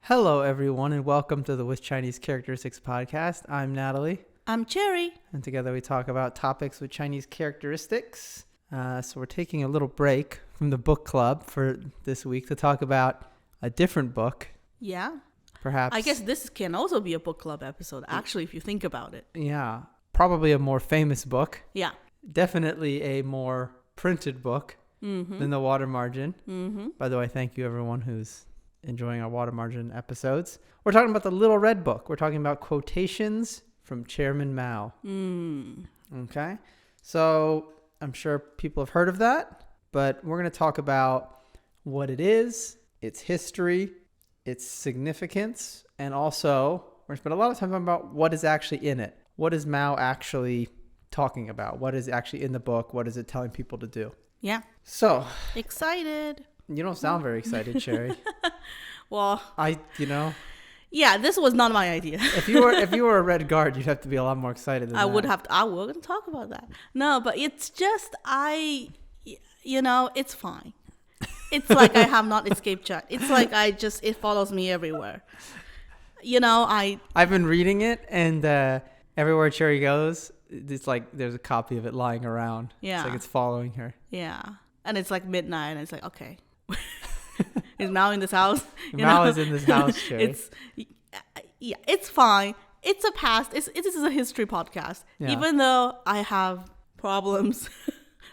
Hello, everyone, and welcome to the With Chinese Characteristics podcast. I'm Natalie. I'm Cherry. And together we talk about topics with Chinese characteristics. So we're taking a little break from the book club for this week to talk about a different book. Yeah. Perhaps. I guess this can also be a book club episode, actually, if you think about it. Yeah. Probably a more famous book. Yeah. Definitely a more printed book than the Water Margin. Mm-hmm. By the way, thank you, everyone who's enjoying our Water Margin episodes. We're talking about the Little Red Book. We're talking about Quotations from Chairman Mao. Okay. So I'm sure people have heard of that, but we're going to talk about what it is, its history, its significance, and also we're going to spend a lot of time talking about what is actually in it. What is Mao actually talking about? What is actually in the book? What is it telling people to do? Yeah. So. Excited. You don't sound very excited, Cherry. Well. Yeah, this was not my idea. If you were a Red Guard, you'd have to be a lot more excited than I that. I wouldn't talk about that. No, but it's just, it's fine. It's like I have not escaped chat. It's like it follows me everywhere. I've been reading it, and everywhere Cherry goes, it's like there's a copy of it lying around. Yeah. It's like it's following her. Yeah. And it's like midnight, and it's like, okay. Is Mao in this house? Mao is in this house, Cherry. It's fine. It's a past. This is a history podcast. Yeah. Even though I have problems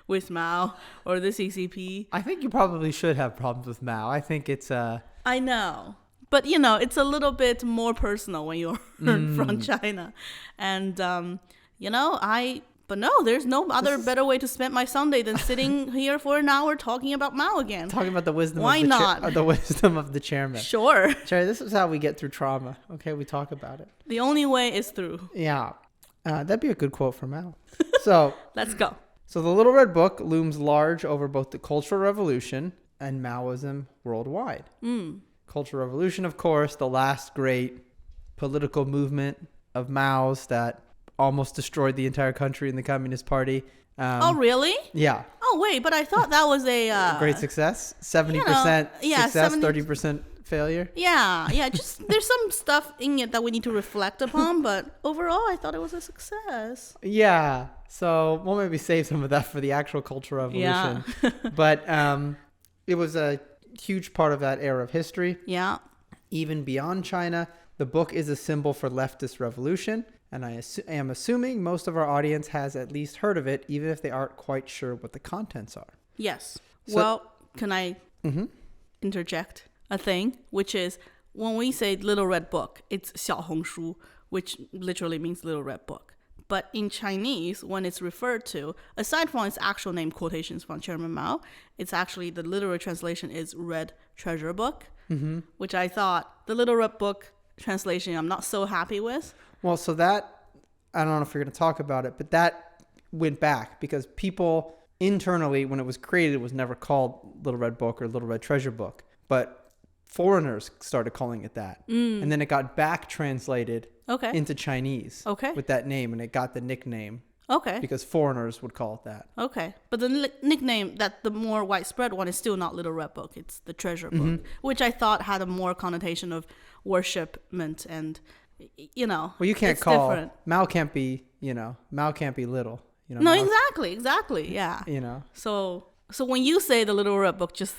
with Mao or the CCP. I think you probably should have problems with Mao. I think it's I know. But, it's a little bit more personal when you're from China. And, But no, there's no other better way to spend my Sunday than sitting here for an hour talking about Mao again. Talking about the wisdom the wisdom of the chairman. Sure. Cherry, this is how we get through trauma. Okay, we talk about it. The only way is through. Yeah. That'd be a good quote from Mao. So let's go. So the Little Red Book looms large over both the Cultural Revolution and Maoism worldwide. Cultural Revolution, of course, the last great political movement of Mao's that almost destroyed the entire country in the Communist Party. Oh, really? Yeah. Oh, wait, but I thought that was a... great success? 70% success, 30% failure? Yeah. Just there's some stuff in it that we need to reflect upon, but overall, I thought it was a success. Yeah. So we'll maybe save some of that for the actual Cultural Revolution. Yeah. But it was a huge part of that era of history. Yeah. Even beyond China, the book is a symbol for leftist revolution. And I am assuming most of our audience has at least heard of it, even if they aren't quite sure what the contents are. Yes. So, can I interject a thing, which is when we say Little Red Book, it's 小红书, which literally means Little Red Book. But in Chinese, when it's referred to, aside from its actual name, Quotations from Chairman Mao, it's actually the literal translation is Red Treasure Book, which I thought the Little Red Book translation I'm not so happy with. Well, so that, I don't know if you're going to talk about it, but that went back because people internally, when it was created, it was never called Little Red Book or Little Red Treasure Book. But foreigners started calling it that. And then it got back translated into Chinese with that name, and it got the nickname. Okay. Because foreigners would call it that. Okay. But the nickname, that the more widespread one, is still not Little Red Book. It's the Treasure Book, which I thought had a more connotation of worshipment and... well, you can't call different. Mao can't be little, no, Mao, exactly, yeah. So when you say the Little Red Book, just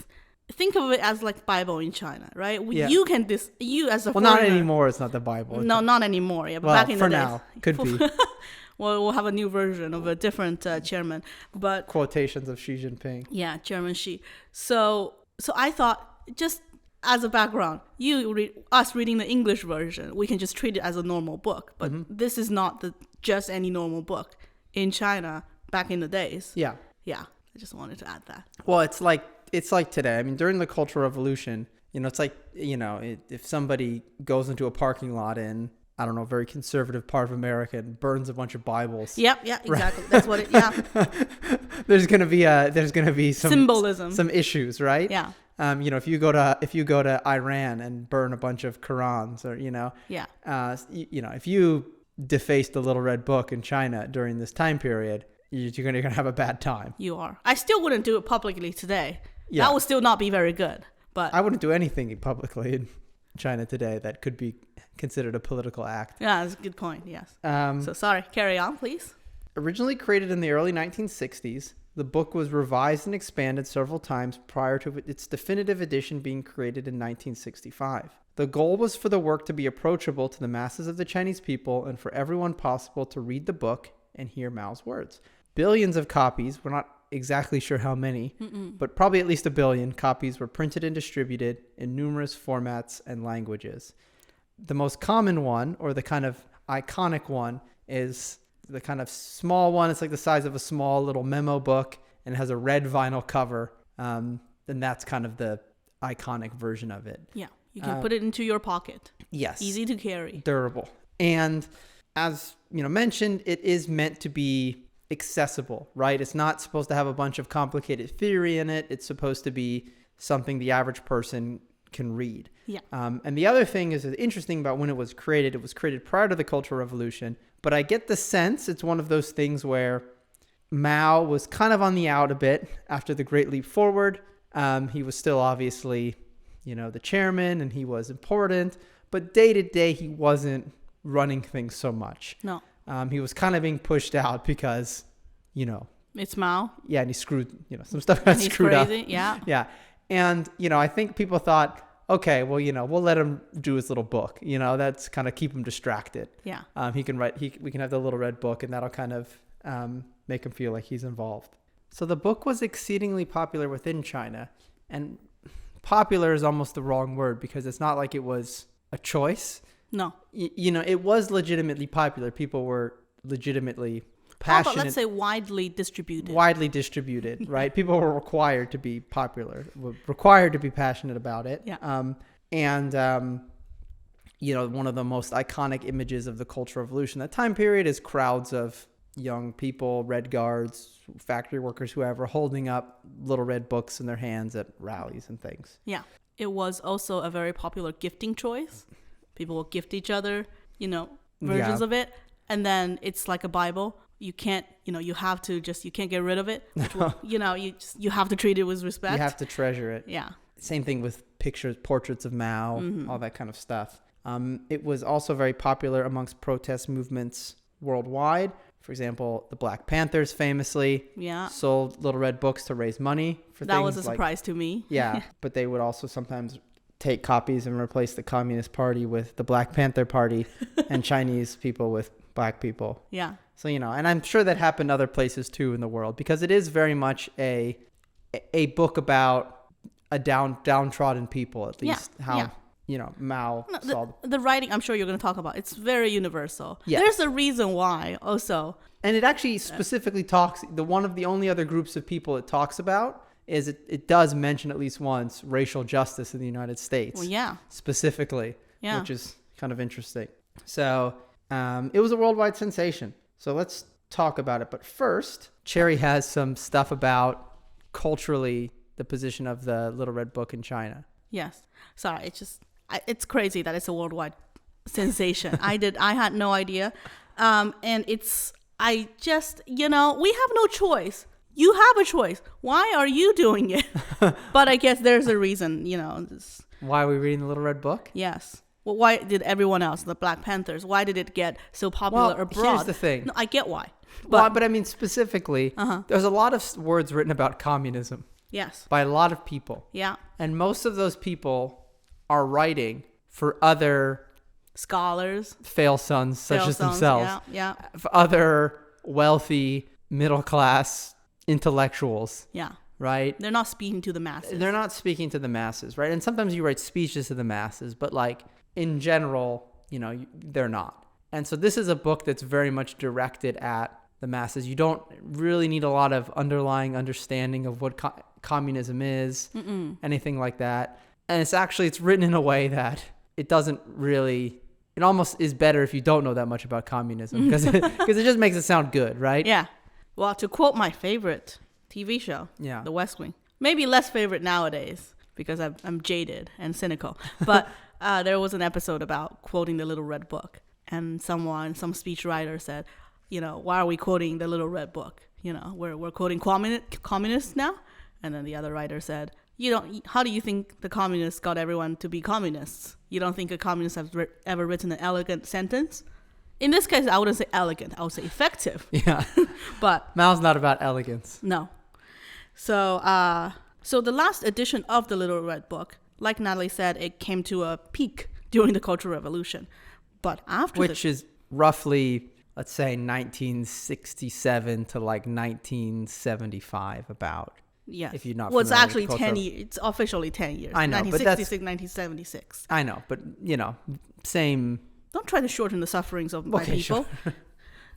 think of it as like Bible in China, right? Yeah. You can you as a well, foreigner, not anymore. It's not the Bible. No, not anymore. Yeah, but well, back in for the now, days, could be. Well, we'll have a new version of a different chairman, but Quotations of Xi Jinping. Yeah, Chairman Xi. So I thought, just as a background, us reading the English version, we can just treat it as a normal book. But this is not just any normal book in China back in the days. Yeah. Yeah. I just wanted to add that. Well, it's like today. I mean, during the Cultural Revolution, it's like, if somebody goes into a parking lot in, I don't know, a very conservative part of America and burns a bunch of Bibles. Yep. Yeah, exactly. That's what there's going to be some symbolism, some issues, right? Yeah. If you go to Iran and burn a bunch of Qurans, or if you deface the Little Red Book in China during this time period, you're gonna have a bad time. You are. I still wouldn't do it publicly today. Yeah. That would still not be very good. But I wouldn't do anything publicly. China today that could be considered a political act. Yeah, that's a good point. Yes. So sorry, carry on, please. Originally created in the early 1960s, the book was revised and expanded several times prior to its definitive edition being created in 1965. The goal was for the work to be approachable to the masses of the Chinese people and for everyone possible to read the book and hear Mao's words. Billions of copies, we're not exactly sure how many, but probably at least 1 billion copies were printed and distributed in numerous formats and languages. The most common one, or the kind of iconic one, is the kind of small one. It's like the size of a small little memo book and it has a red vinyl cover. And that's kind of the iconic version of it. Yeah, you can put it into your pocket. Yes. Easy to carry. Durable. And as mentioned, it is meant to be accessible, right? It's not supposed to have a bunch of complicated theory in it. It's supposed to be something the average person can read. Yeah. And the other thing is interesting about when it was created prior to the Cultural Revolution, but I get the sense it's one of those things where Mao was kind of on the out a bit after the Great Leap Forward. He was still obviously, the chairman and he was important, but day to day he wasn't running things so much. No. He was kind of being pushed out because, it's Mao. Yeah, and he screwed, some stuff got screwed crazy. up. Yeah. Yeah. And, I think people thought, okay, well, we'll let him do his little book. That's kind of keep him distracted. Yeah. He can write, we can have the little red book and that'll kind of make him feel like he's involved. So the book was exceedingly popular within China, and popular is almost the wrong word because it's not like it was a choice. No. It was legitimately popular. People were legitimately passionate. How about let's say widely distributed? Widely distributed, right? People were required to be popular, were required to be passionate about it. Yeah. One of the most iconic images of the Cultural Revolution, that time period, is crowds of young people, red guards, factory workers, whoever, holding up little red books in their hands at rallies and things. Yeah. It was also a very popular gifting choice. People will gift each other, versions of it. And then it's like a Bible. You can't, you have to you can't get rid of it. You have to treat it with respect. You have to treasure it. Yeah. Same thing with portraits of Mao, all that kind of stuff. It was also very popular amongst protest movements worldwide. For example, the Black Panthers famously sold little red books to raise money for things. That was a surprise to me. Yeah, but they would also sometimes take copies and replace the Communist Party with the Black Panther Party and Chinese people with black people. Yeah. So, and I'm sure that happened other places too in the world because it is very much a book about a downtrodden people, at least Mao saw. The writing, I'm sure you're going to talk about, it's very universal. Yes. There's a reason why also. And it actually specifically talks, one of the only other groups of people it talks about is it does mention at least once racial justice in the United States. Well, yeah. Specifically, which is kind of interesting. So it was a worldwide sensation. So let's talk about it. But first, Cherry has some stuff about culturally the position of the Little Red Book in China. Yes. Sorry, it's crazy that it's a worldwide sensation. I had no idea. And we have no choice. You have a choice. Why are you doing it? But I guess there's a reason, Why are we reading the Little Red Book? Yes. Well, why did everyone else, the Black Panthers, why did it get so popular abroad? Here's the thing. No, I get why. But I mean, specifically, there's a lot of words written about communism. Yes. By a lot of people. Yeah. And most of those people are writing for other scholars, fail sons such as themselves. Yeah. For other wealthy, middle class intellectuals. Yeah. Right? They're not speaking to the masses. They're not speaking to the masses, right? And sometimes you write speeches to the masses, but in general, they're not. And so this is a book that's very much directed at the masses. You don't really need a lot of underlying understanding of what communism is, anything like that. And it's written in a way that it doesn't really, it almost is better if you don't know that much about communism because it just makes it sound good, right? Yeah. Well, to quote my favorite TV show, The West Wing, maybe less favorite nowadays because I'm jaded and cynical, but there was an episode about quoting the Little Red Book, and some speechwriter said, why are we quoting the Little Red Book? We're quoting communists now. And then the other writer said, How do you think the communists got everyone to be communists? You don't think a communist has ever written an elegant sentence? In this case, I wouldn't say elegant. I would say effective. Yeah. But Mao's not about elegance. no. So the last edition of the Little Red Book, like Natalie said, it came to a peak during the Cultural Revolution. But after Which is roughly, let's say, 1967 to like 1975 about. Yes. If you're not well, it's familiar actually with 10 years. It's officially 10 years. I know, but that's 1966, 1976. I know, but same. Don't try to shorten the sufferings of my Okay, people. sure.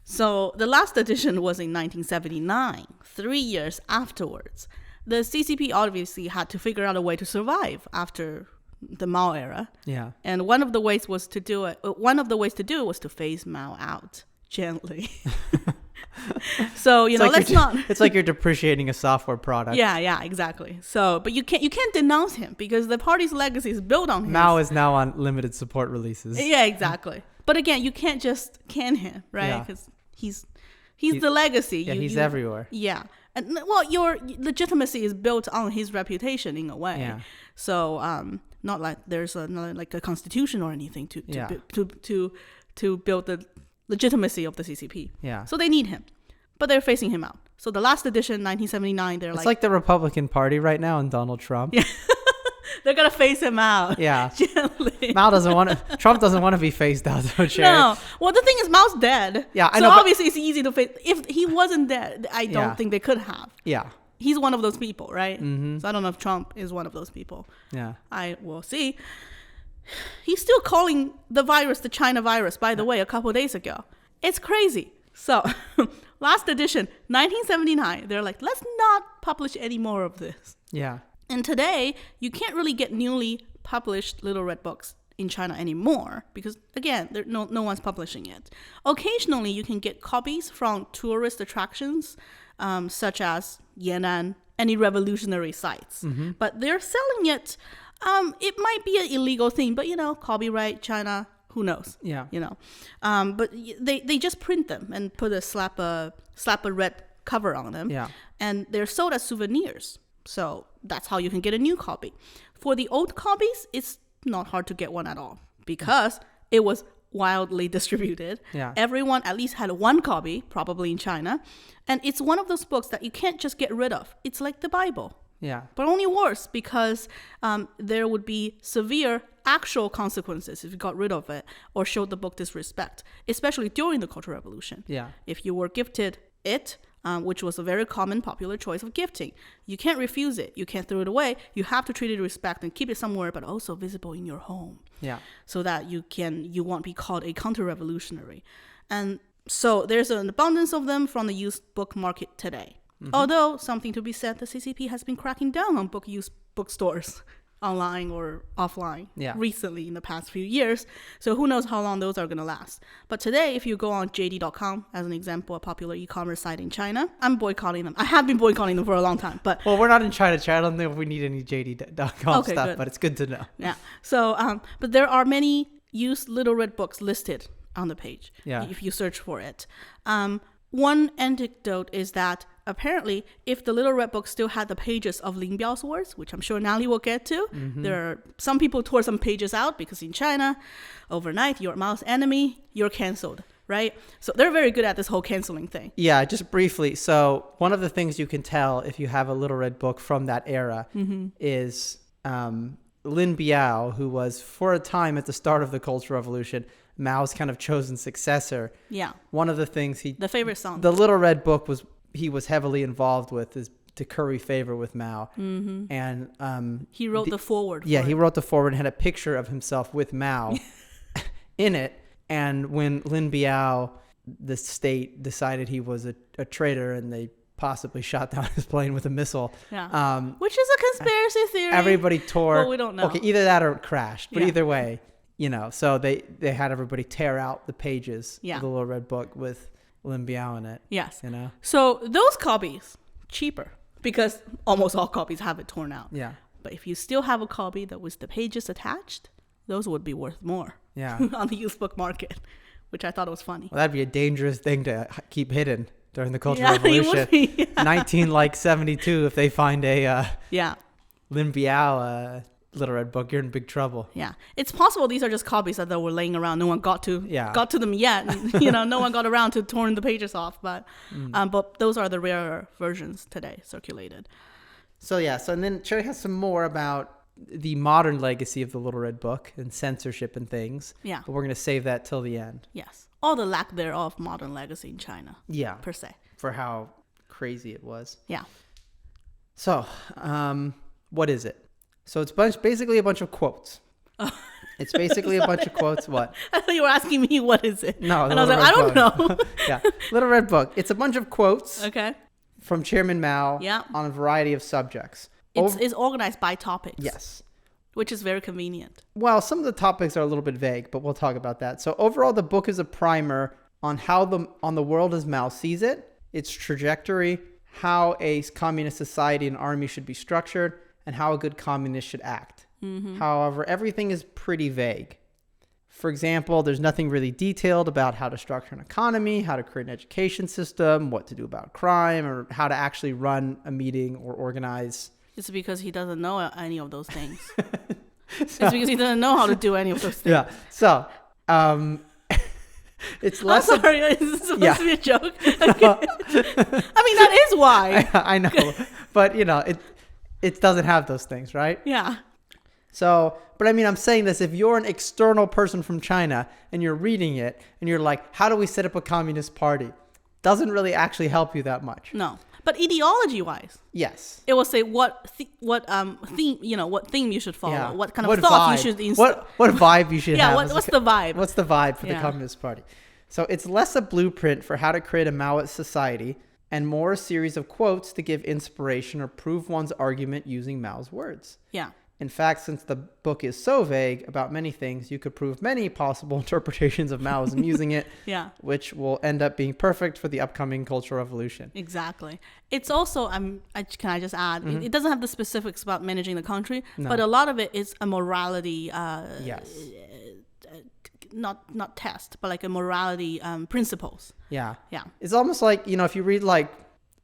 So the last edition was in 1979, 3 years afterwards. The CCP obviously had to figure out a way to survive after the Mao era. Yeah. And one of the ways to do it was to phase Mao out gently. So, It's like you're depreciating a software product. Yeah, exactly. So, but you can't denounce him because the party's legacy is built on him. Mao is now on limited support releases. Yeah, exactly. But again, you can't just can him, right? Because he's the legacy. Yeah, he's everywhere. Yeah. And well, your legitimacy is built on his reputation in a way. Yeah. So, not like there's not a constitution or anything to build the legitimacy of the CCP. Yeah. So they need him, but they're phasing him out. So the last edition, 1979, It's like the Republican Party right now and Donald Trump. Yeah. They're gonna phase him out. Yeah. Gently. Trump doesn't want to be phased out, though, Cherry. No. Well, the thing is, Mao's dead. Yeah, I so know. So obviously, it's easy to phase. If he wasn't dead, I don't think they could have. Yeah. He's one of those people, right? Mm-hmm. So I don't know if Trump is one of those people. Yeah. I will see. He's still calling the virus the China virus, by the way, a couple of days ago. It's crazy. So, last edition, 1979, they're like, let's not publish any more of this. Yeah. And today, you can't really get newly published Little Red Books in China anymore because, again, no one's publishing it. Occasionally, you can get copies from tourist attractions, such as Yan'an, any revolutionary sites. Mm-hmm. But they're selling it. It might be an illegal thing, but, copyright, China, who knows? Yeah. But they just print them and slap a red cover on them. Yeah. And they're sold as souvenirs. So that's how you can get a new copy. For the old copies, it's not hard to get one at all because it was wildly distributed. Yeah. Everyone at least had one copy, probably in China. And it's one of those books that you can't just get rid of. It's like the Bible. Yeah. But only worse because there would be severe actual consequences if you got rid of it or showed the book disrespect, especially during the Cultural Revolution. Yeah. If you were gifted it, which was a very common popular choice of gifting, you can't refuse it. You can't throw it away. You have to treat it with respect and keep it somewhere, but also visible in your home. Yeah. So that you won't be called a counter-revolutionary. And so there's an abundance of them from the used book market today. Mm-hmm. Although, something to be said, the CCP has been cracking down on used bookstores, online or offline, recently in the past few years. So who knows how long those are going to last. But today, if you go on JD.com, as an example, a popular e-commerce site in China, I'm boycotting them. I have been boycotting them for a long time. But well, we're not in China. I don't think we need any JD.com stuff, good. But it's good to know. Yeah. So, but there are many used Little Red Books listed on the page if you search for it. One anecdote is that apparently, if the Little Red Book still had the pages of Lin Biao's words, which I'm sure Natalie will get to, there are some people tore some pages out because in China, overnight, you're Mao's enemy, you're canceled, right? So they're very good at this whole canceling thing. Yeah, just briefly. So one of the things you can tell if you have a Little Red Book from that era is Lin Biao, who was for a time at the start of the Cultural Revolution, Mao's kind of chosen successor. Yeah. One of the things the favorite song. The Little Red Book he was heavily involved with is to curry favor with Mao. Mm-hmm. And he wrote the foreword. He wrote the foreword and had a picture of himself with Mao in it. And when Lin Biao, the state, decided he was a traitor and they possibly shot down his plane with a missile. Yeah. Which is a conspiracy theory. Everybody tore. Well, we don't know. Okay, either that or it crashed. But either way, so they had everybody tear out the pages of the Little Red Book with Lin Biao in it. Yes. So those copies, cheaper, because almost all copies have it torn out. Yeah. But if you still have a copy that was the pages attached, those would be worth more. Yeah. On the used book market, which I thought was funny. Well, that'd be a dangerous thing to keep hidden during the Cultural Revolution. It would be. 1972, if they find a Lin Biao Little Red Book, you're in big trouble. Yeah, it's possible these are just copies that were laying around. No one got to them yet. No one got around to torn the pages off. But those are the rarer versions today circulated. So and then Cherry has some more about the modern legacy of the Little Red Book and censorship and things. Yeah, but we're going to save that till the end. Yes, all the lack thereof modern legacy in China. Yeah, per se, for how crazy it was. Yeah. So, what is it? So it's basically a bunch of quotes. It's basically a bunch of quotes. What? I thought you were asking me what is it. No, and I was like, I don't know. Yeah, Little Red Book. It's a bunch of quotes. Okay. From Chairman Mao. Yeah. On a variety of subjects. It's organized by topics. Yes. Which is very convenient. Well, some of the topics are a little bit vague, but we'll talk about that. So overall, the book is a primer on how the world as Mao sees it, its trajectory, how a communist society and army should be structured, and how a good communist should act. Mm-hmm. However, everything is pretty vague. For example, there's nothing really detailed about how to structure an economy, how to create an education system, what to do about crime, or how to actually run a meeting or organize. It's because he doesn't know any of those things. It's because he doesn't know how to do any of those things. Yeah. So, it's less. I'm sorry, is this supposed to be a joke? Okay. I mean, that is why. I know, but it doesn't have those things, right? Yeah. So, but I mean, I'm saying this, if you're an external person from China and you're reading it and you're like, how do we set up a communist party? Doesn't really actually help you that much. No. But ideology wise, yes, it will say what theme you should follow, what kind of vibe thought you should instill. What vibe you should have. What's the vibe? What's the vibe for the Communist Party? So it's less a blueprint for how to create a Maoist society and more a series of quotes to give inspiration or prove one's argument using Mao's words. Yeah. In fact, since the book is so vague about many things, you could prove many possible interpretations of Maoism using it, which will end up being perfect for the upcoming Cultural Revolution. Exactly. It's also, can I just add, it doesn't have the specifics about managing the country, No. but a lot of it is a morality, Yes. not test, but like a morality principles. Yeah. Yeah. It's almost like, if you read like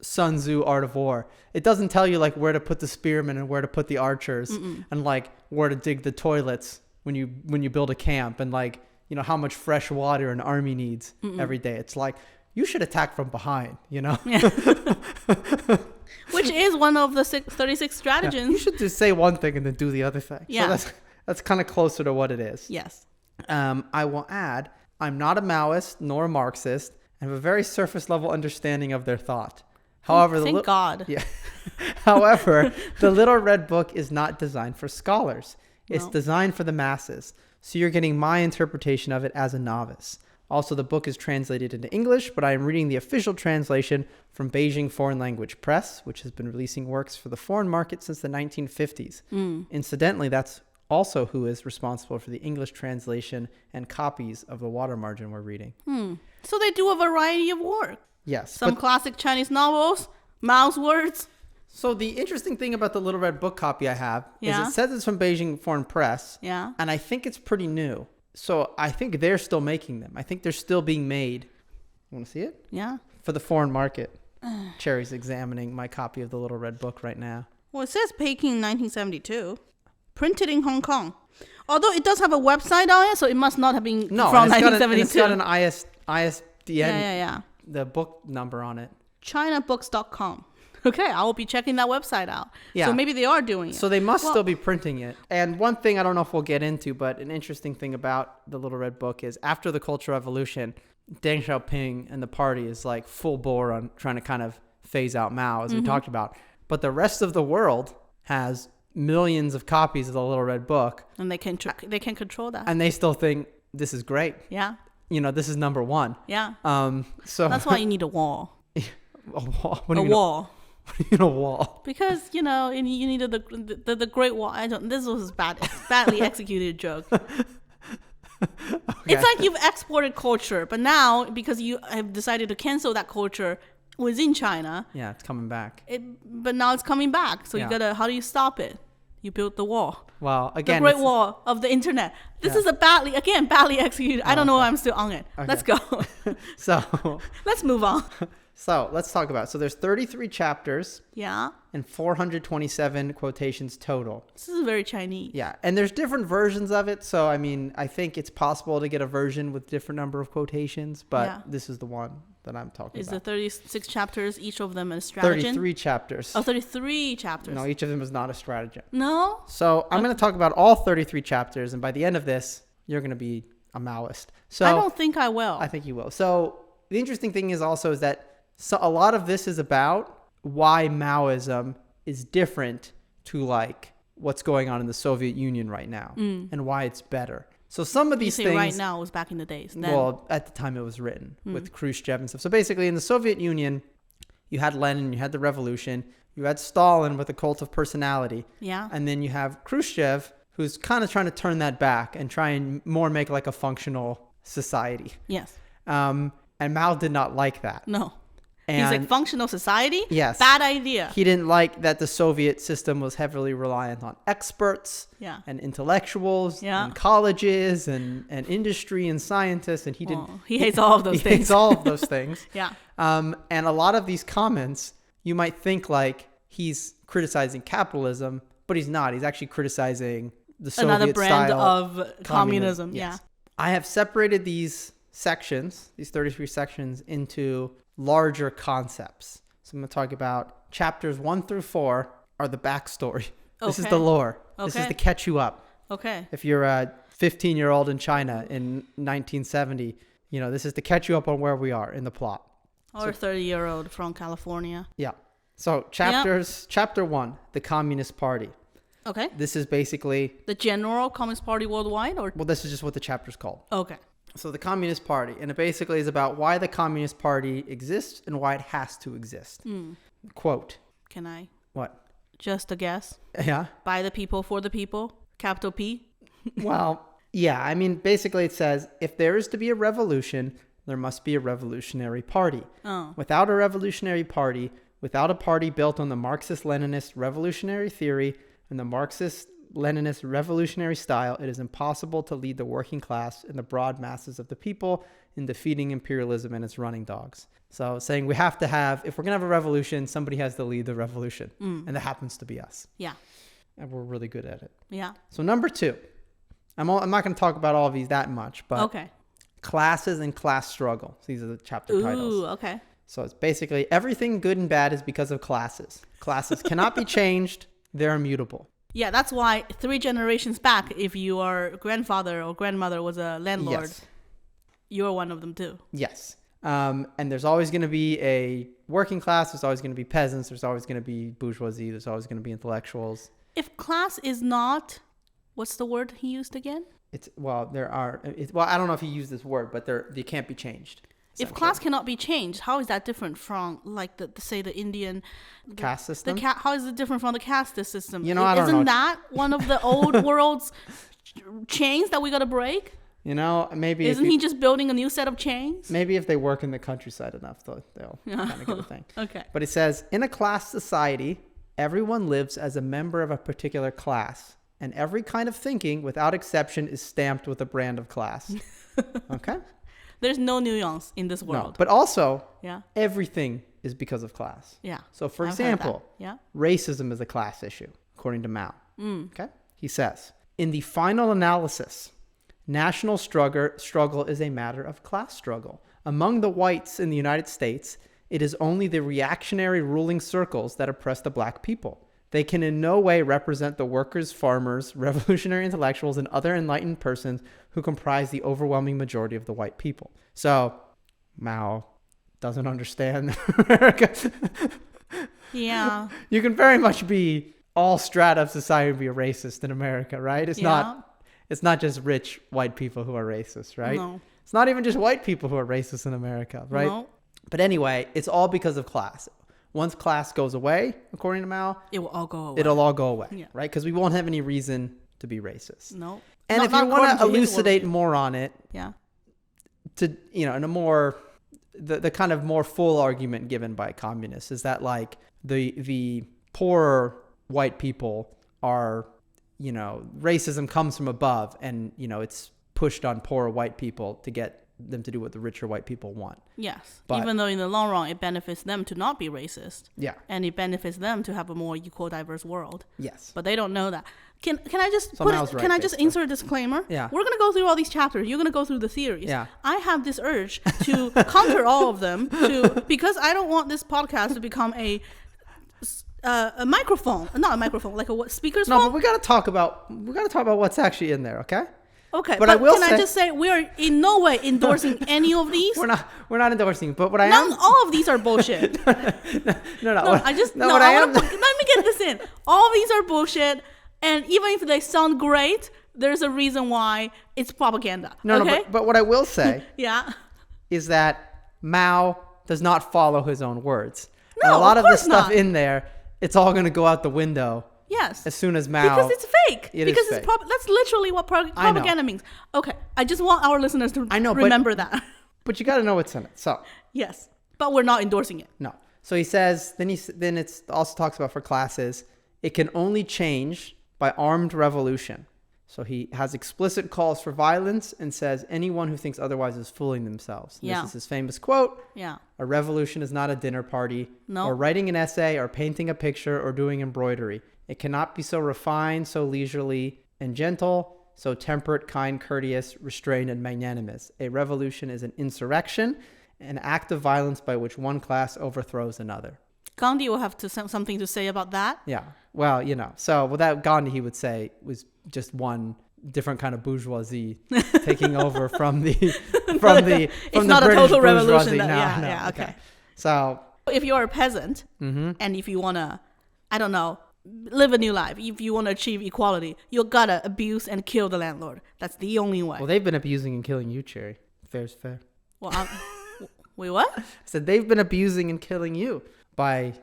Sun Tzu Art of War, it doesn't tell you like where to put the spearmen and where to put the archers and like where to dig the toilets when you build a camp and like how much fresh water an army needs every day. It's like you should attack from behind, Yeah. Which is one of the 36 stratagems. Yeah. You should just say one thing and then do the other thing. Yeah. So that's kind of closer to what it is. Yes. I will add, I'm not a Maoist nor a Marxist. I have a very surface level understanding of their thought. However, thank God. Yeah. However, the Little Red Book is not designed for scholars. It's designed for the masses. So you're getting my interpretation of it as a novice. Also, the book is translated into English, but I am reading the official translation from Beijing Foreign Language Press, which has been releasing works for the foreign market since the 1950s. Incidentally, that's also who is responsible for the English translation and copies of the water margin we're reading. So they do a variety of work. Yes. Some classic Chinese novels, Mao's words. So the interesting thing about the Little Red Book copy I have is Yeah. it says it's from Beijing Foreign Press. Yeah. And I think it's pretty new. So I think they're still making them. I think they're still being made. You want to see it? Yeah. For the foreign market. Cherry's examining my copy of the Little Red Book right now. Well, it says Peking 1972. Printed in Hong Kong. Although it does have a website on it, so it must not have been from 1972. It's got an ISDN, Yeah. the book number on it. ChinaBooks.com. Okay, I will be checking that website out. Yeah. So maybe they are doing it. So they must still be printing it. And one thing I don't know if we'll get into, but an interesting thing about the Little Red Book is after the Cultural Revolution, Deng Xiaoping and the party is like full bore on trying to kind of phase out Mao, as we talked about. But the rest of the world has millions of copies of the Little Red Book. And they can control that. And they still think this is great. Yeah. This is number one. Yeah. So that's why you need a wall. A wall? What do a you mean wall. What do you mean a wall? Because, you needed the Great Wall. This was badly executed joke. Okay. It's like you've exported culture, but now because you have decided to cancel that culture within China. Yeah, it's coming back. But now it's coming back. So how do you stop it? You build the wall. Well, again, the Great Wall of the internet. This is badly executed. I don't know why I'm still on it. Okay. Let's go. So let's move on. So let's talk about it. So there's 33 chapters. Yeah. And 427 quotations total. This is very Chinese. Yeah. And there's different versions of it. So, I mean, I think it's possible to get a version with different number of quotations, but this is the one that I'm talking about. Is the 36 chapters, each of them a stratagem? 33 chapters. Oh, 33 chapters. No, each of them is not a stratagem. No? So I'm going to talk about all 33 chapters. And by the end of this, you're going to be a Maoist. So I don't think I will. I think you will. So the interesting thing is that a lot of this is about why Maoism is different to like what's going on in the Soviet Union right now and why it's better. So some of these things right now was back in the days. Then. Well, at the time it was written with Khrushchev and stuff. So basically in the Soviet Union, you had Lenin, you had the revolution, you had Stalin with a cult of personality. Yeah. And then you have Khrushchev who's kind of trying to turn that back and try and more make like a functional society. Yes. And Mao did not like that. No. And he's like, functional society? Yes. Bad idea. He didn't like that the Soviet system was heavily reliant on experts and intellectuals and colleges and industry and scientists. And he hates all of those things. He hates all of those things. Yeah. And a lot of these comments, you might think like he's criticizing capitalism, but he's not. He's actually criticizing the Soviet another brand style of communism. Yes. Yeah. I have separated these sections, these 33 sections, into larger concepts. So I'm going to talk about chapters 1 through 4 are the backstory. This is the lore. This is to catch you up. Okay. If you're a 15-year-old in China in 1970, this is to catch you up on where we are in the plot. Or a 30-year-old from California. Yeah. So chapter 1, the Communist Party. Okay. This is basically the general Communist Party worldwide, or this is just what the chapter's called. Okay. So the Communist Party, and it basically is about why the Communist Party exists and why it has to exist. Quote. Can I? What? Just a guess. Yeah. By the people, for the people, capital P. Well, yeah. I mean, basically it says, if there is to be a revolution, there must be a revolutionary party. Oh. Without a revolutionary party, without a party built on the Marxist-Leninist revolutionary theory and the Marxist-Leninist revolutionary style, it is impossible to lead the working class and the broad masses of the people in defeating imperialism and its running dogs. So saying we have to have, if we're going to have a revolution, somebody has to lead the revolution. And that happens to be us. Yeah. And we're really good at it. Yeah. So number 2, I'm not going to talk about all of these that much, but classes and class struggle. So these are the chapter titles. Ooh, okay. So it's basically everything good and bad is because of classes. Classes cannot be changed. They're immutable. Yeah, that's why 3 generations back, if your grandfather or grandmother was a landlord, you're one of them too. Yes. And there's always going to be a working class. There's always going to be peasants. There's always going to be bourgeoisie. There's always going to be intellectuals. If class is not, what's the word he used again? I don't know if he used this word, but they can't be changed. If class cannot be changed, how is that different from, like, the Indian caste system? How is it different from the caste system? I don't know. Isn't that one of the old world's chains that we got to break? Maybe. Isn't he just building a new set of chains? Maybe if they work in the countryside enough, they'll kind of get a thing. Okay. But it says, in a class society, everyone lives as a member of a particular class, and every kind of thinking, without exception, is stamped with a brand of class. Okay? There's no nuance in this world. No, but also, everything is because of class. Yeah. So, for example, racism is a class issue, according to Mao. Okay? He says, in the final analysis, national struggle is a matter of class struggle. Among the whites in the United States, it is only the reactionary ruling circles that oppress the black people. They can in no way represent the workers, farmers, revolutionary intellectuals, and other enlightened persons who comprise the overwhelming majority of the white people. So, Mao doesn't understand America. Yeah. You can very much be all strata of society and be a racist in America, right? It's not just rich white people who are racist, right? No. It's not even just white people who are racist in America, right? No. But anyway, it's all because of class. Once class goes away, according to Mao, it will all go away. It'll all go away, right? Because we won't have any reason to be racist. No. And if you want to elucidate more on it, to in a more the kind of more full argument given by communists is that like the poorer white people are, racism comes from above, and it's pushed on poorer white people to get them to do what the richer white people want. Yes. But, even though in the long run, it benefits them to not be racist. Yeah. And it benefits them to have a more equal, diverse world. Yes. But they don't know that. Can I just insert a disclaimer? Yeah. We're going to go through all these chapters. You're going to go through the theories. Yeah. I have this urge to counter all of them because I don't want this podcast to become a microphone, not a microphone, like a speaker's phone. No, but we got to talk about what's actually in there, okay? Okay, but I just say we are in no way endorsing any of these. We're not endorsing, but what I am. All of these are bullshit. No. Let me get this in. All of these are bullshit, and even if they sound great, there's a reason why it's propaganda. Okay? But what I will say, is that Mao does not follow his own words. No, and a lot of the stuff not. in there, it's all going to go out the window. Yes. As soon as Mao... Because it's fake. Because it's fake. That's literally what propaganda means. Okay. I just want our listeners to remember that. But you got to know what's in it. So... Yes. But we're not endorsing it. No. So he says... Then it also talks about for classes, it can only change by armed revolution. So he has explicit calls for violence and says anyone who thinks otherwise is fooling themselves. And this is his famous quote. Yeah. A revolution is not a dinner party. No. Or writing an essay or painting a picture or doing embroidery. It cannot be so refined, so leisurely and gentle, so temperate, kind, courteous, restrained, and magnanimous. A revolution is an insurrection, an act of violence by which one class overthrows another. Gandhi will have something to say about that. Yeah. Well, so without Gandhi, he would say was just one different kind of bourgeoisie taking over from the it's not British a total revolution. Okay. So if you're a peasant and if you want to, I don't know, live a new life, if you want to achieve equality, you gotta abuse and kill the landlord. That's the only way. Well, they've been abusing and killing you, Cherry. Fair's fair. Well, wait, what? I said they've been abusing and killing you by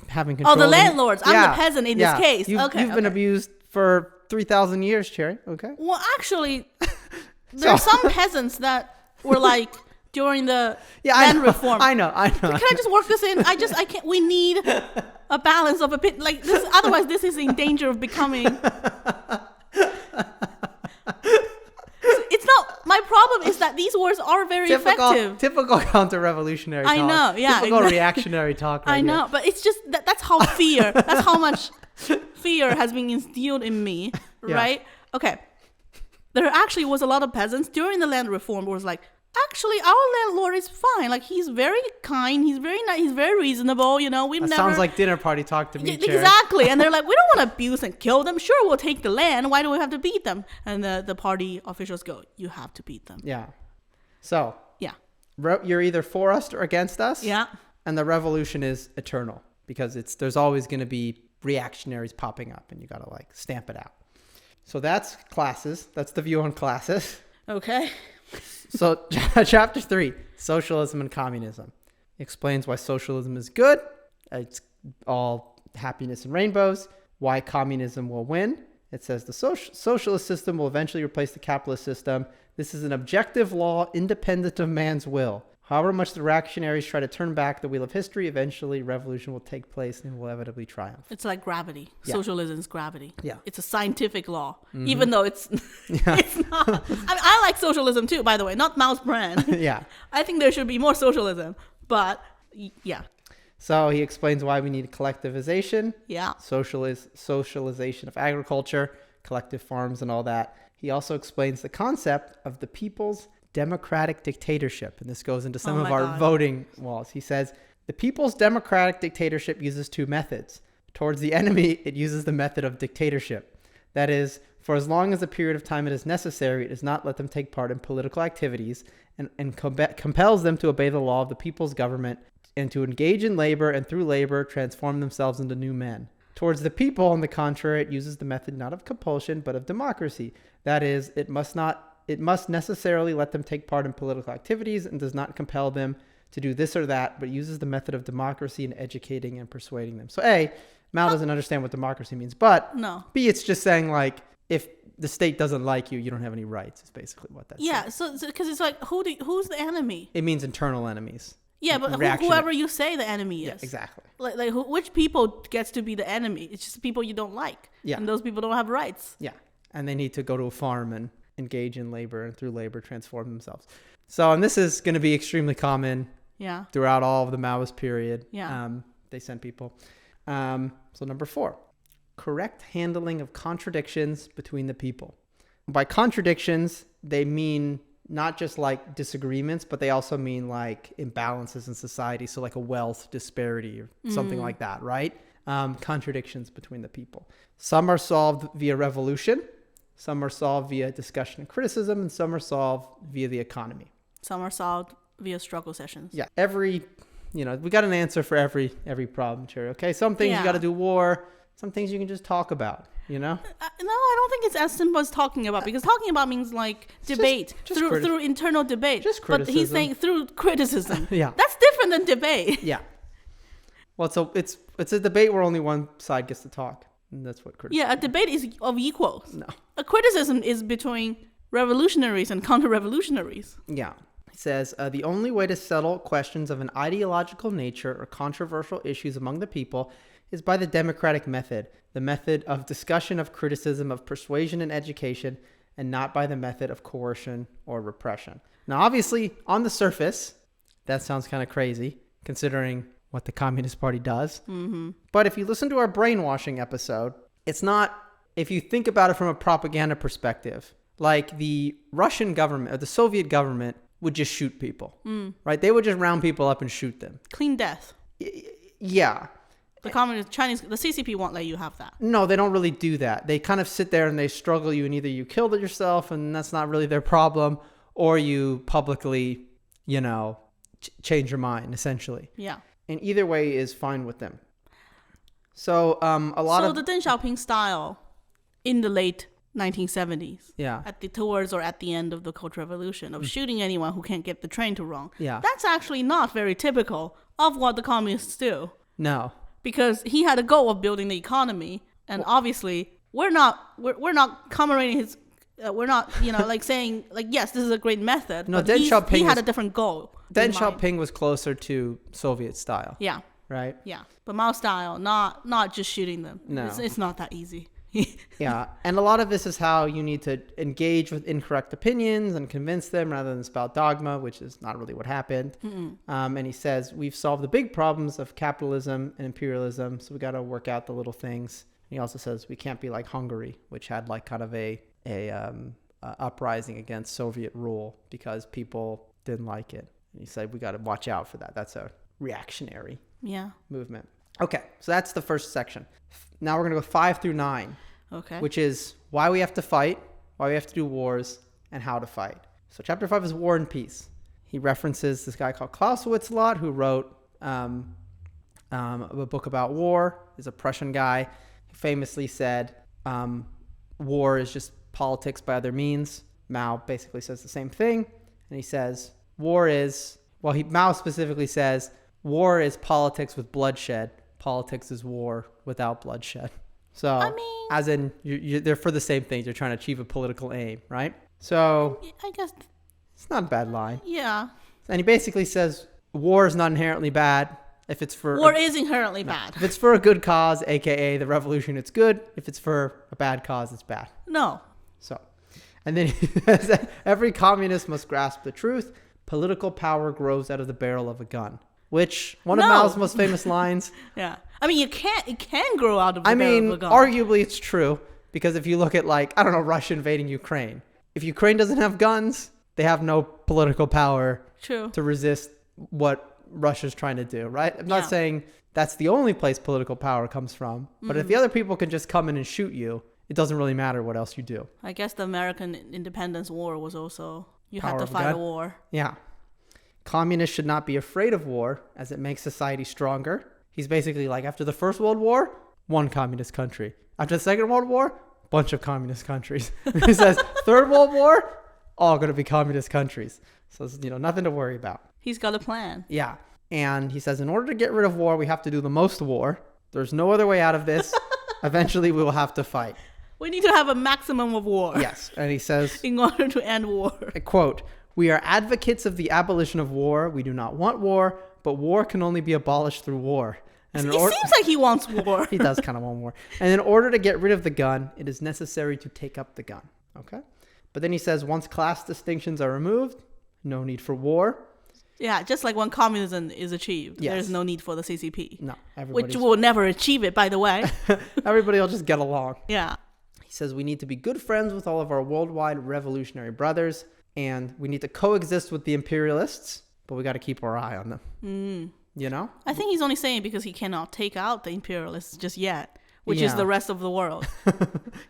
having control. Oh, the landlords. I'm the peasant in this case. You've been abused for 3,000 years, Cherry. Okay. Well, actually, there are some peasants that were like during the land reform. I know. Can I just work this in? I can't. We need a balance of like this. Otherwise, this is in danger of becoming. It's not. My problem is that these words are very effective. Typical counter-revolutionary talk. I know. Yeah. Typical reactionary talk. Right I know, but it's just that's how fear. That's how much fear has been instilled in me. Right. Okay. There actually was a lot of peasants during the land reform. Was like. Actually, our landlord is fine. Like, he's very kind. He's very nice. He's very reasonable. Sounds like dinner party talk to me, Exactly. And they're like, we don't want to abuse and kill them. Sure, we'll take the land. Why do we have to beat them? And the party officials go, you have to beat them. Yeah. So. Yeah. You're either for us or against us. Yeah. And the revolution is eternal because there's always going to be reactionaries popping up and you got to stamp it out. So that's classes. That's the view on classes. Okay. So chapter 3, socialism and communism, explains why socialism is good. It's all happiness and rainbows. Why communism will win. It says the socialist system will eventually replace the capitalist system. This is an objective law independent of man's will. However much the reactionaries try to turn back the wheel of history, eventually revolution will take place and will inevitably triumph. It's like gravity. Yeah. Socialism is gravity. Yeah. It's a scientific law, even though it's not. I like socialism too, by the way, not Mao's brand. Yeah. I think there should be more socialism, but yeah. So he explains why we need collectivization. Yeah. Socialization of agriculture, collective farms and all that. He also explains the concept of the people's democratic dictatorship. And this goes into some of our voting laws. He says, the people's democratic dictatorship uses two methods. Towards the enemy, it uses the method of dictatorship. That is, for as long as a period of time it is necessary, it does not let them take part in political activities and compels them to obey the law of the people's government and to engage in labor and through labor transform themselves into new men. Towards the people, on the contrary, it uses the method not of compulsion, but of democracy. That is, it must necessarily let them take part in political activities and does not compel them to do this or that, but uses the method of democracy in educating and persuading them. So A, Mao doesn't understand what democracy means, but no. B, it's just saying if the state doesn't like you, you don't have any rights. Is basically what that's saying. So because it's like who's the enemy? It means internal enemies. Yeah, but whoever you say the enemy is. Yeah, exactly. Which people gets to be the enemy? It's just people you don't like. Yeah. And those people don't have rights. Yeah. And they need to go to a farm and engage in labor and through labor transform themselves. So, and this is going to be extremely common throughout all of the Maoist period. They sent people. So number 4, correct handling of contradictions between the people. By contradictions, they mean not just like disagreements, but they also mean like imbalances in society. So like a wealth disparity or something like that, right? Contradictions between the people. Some are solved via revolution. Some are solved via discussion and criticism, and some are solved via the economy. Some are solved via struggle sessions. Yeah, we got an answer for every problem, Cherry. Okay, some things you got to do war. Some things you can just talk about. No, I don't think it's as simple as talking about, because talking about means like debate through internal debate. Just criticism. But he's saying through criticism. Yeah, that's different than debate. Yeah. Well, so it's a debate where only one side gets to talk. And that's what criticism. Yeah, a debate is of equals. No. A criticism is between revolutionaries and counter-revolutionaries. Yeah. It says, the only way to settle questions of an ideological nature or controversial issues among the people is by the democratic method, the method of discussion, of criticism, of persuasion and education, and not by the method of coercion or repression. Now, obviously, on the surface, that sounds kind of crazy, considering what the Communist Party does. Mm-hmm. But if you listen to our brainwashing episode, it's not, if you think about it from a propaganda perspective, like the Russian government or the Soviet government would just shoot people, right? They would just round people up and shoot them. Clean death. Yeah. The Communist Chinese, the CCP won't let you have that. No, they don't really do that. They kind of sit there and they struggle you, and either you killed it yourself and that's not really their problem, or you publicly, change your mind, essentially. Yeah. And either way is fine with them. So the Deng Xiaoping style in the late 1970s, towards or at the end of the Cultural Revolution, of shooting anyone who can't get the train to run. Yeah. That's actually not very typical of what the communists do. No. Because he had a goal of building the economy, and obviously we're not commemorating his. We're not, like saying like, yes, this is a great method. No, but Deng Xiaoping he had a different goal. Deng Xiaoping was closer to Soviet style. Yeah. Right. Yeah, but Mao style, not just shooting them. No, it's not that easy. Yeah, and a lot of this is how you need to engage with incorrect opinions and convince them rather than spout dogma, which is not really what happened. And he says, we've solved the big problems of capitalism and imperialism, so we got to work out the little things. And he also says we can't be like Hungary, which had like kind of a uprising against Soviet rule because people didn't like it. And he said we got to watch out for that. That's a reactionary movement. Okay, so that's the first section. Now we're going to go 5 through 9. Okay. Which is why we have to fight, why we have to do wars, and how to fight. So chapter 5 is War and Peace. He references this guy called Clausewitz a lot, who wrote a book about war. He's a Prussian guy. He famously said, war is just politics by other means. Mao basically says the same thing. And he says, Mao specifically says, war is politics with bloodshed. Politics is war without bloodshed. So, as in, they're for the same things. You're trying to achieve a political aim, right? So, I guess it's not a bad line. Yeah. And he basically says war is not inherently bad. If it's for war is inherently bad. If it's for a good cause, aka the revolution, it's good. If it's for a bad cause, it's bad. No. So, and then he says that every communist must grasp the truth. Political power grows out of the barrel of a gun. Which one of Mao's most famous lines. Yeah. It can grow out of the barrel of a gun. Arguably it's true, because if you look at Russia invading Ukraine. If Ukraine doesn't have guns, they have no political power to resist what Russia's trying to do, right? I'm not saying that's the only place political power comes from, but if the other people can just come in and shoot you, it doesn't really matter what else you do. I guess the American Independence War was also, you had to fight a war. Yeah. Communists should not be afraid of war, as it makes society stronger. He's basically like, after the First World War, one communist country. After the Second World War, bunch of communist countries. He says, Third World War, all going to be communist countries. So, nothing to worry about. He's got a plan. Yeah. And he says, in order to get rid of war, we have to do the most war. There's no other way out of this. Eventually, we will have to fight. We need to have a maximum of war. Yes. And he says, in order to end war. I quote, we are advocates of the abolition of war. We do not want war, but war can only be abolished through war. And it seems like he wants war. He does kind of want war. And in order to get rid of the gun, it is necessary to take up the gun. Okay? But then he says once class distinctions are removed, no need for war. Yeah, just like when communism is achieved, Yes. there's no need for the CCP. No, Which will never achieve it, by the way. everybody will just get along. Yeah. He says we need to be good friends with all of our worldwide revolutionary brothers, and we need to coexist with the imperialists, but we got to keep our eye on them. You know? I think he's only saying because he cannot take out the imperialists just yet, which is the rest of the world.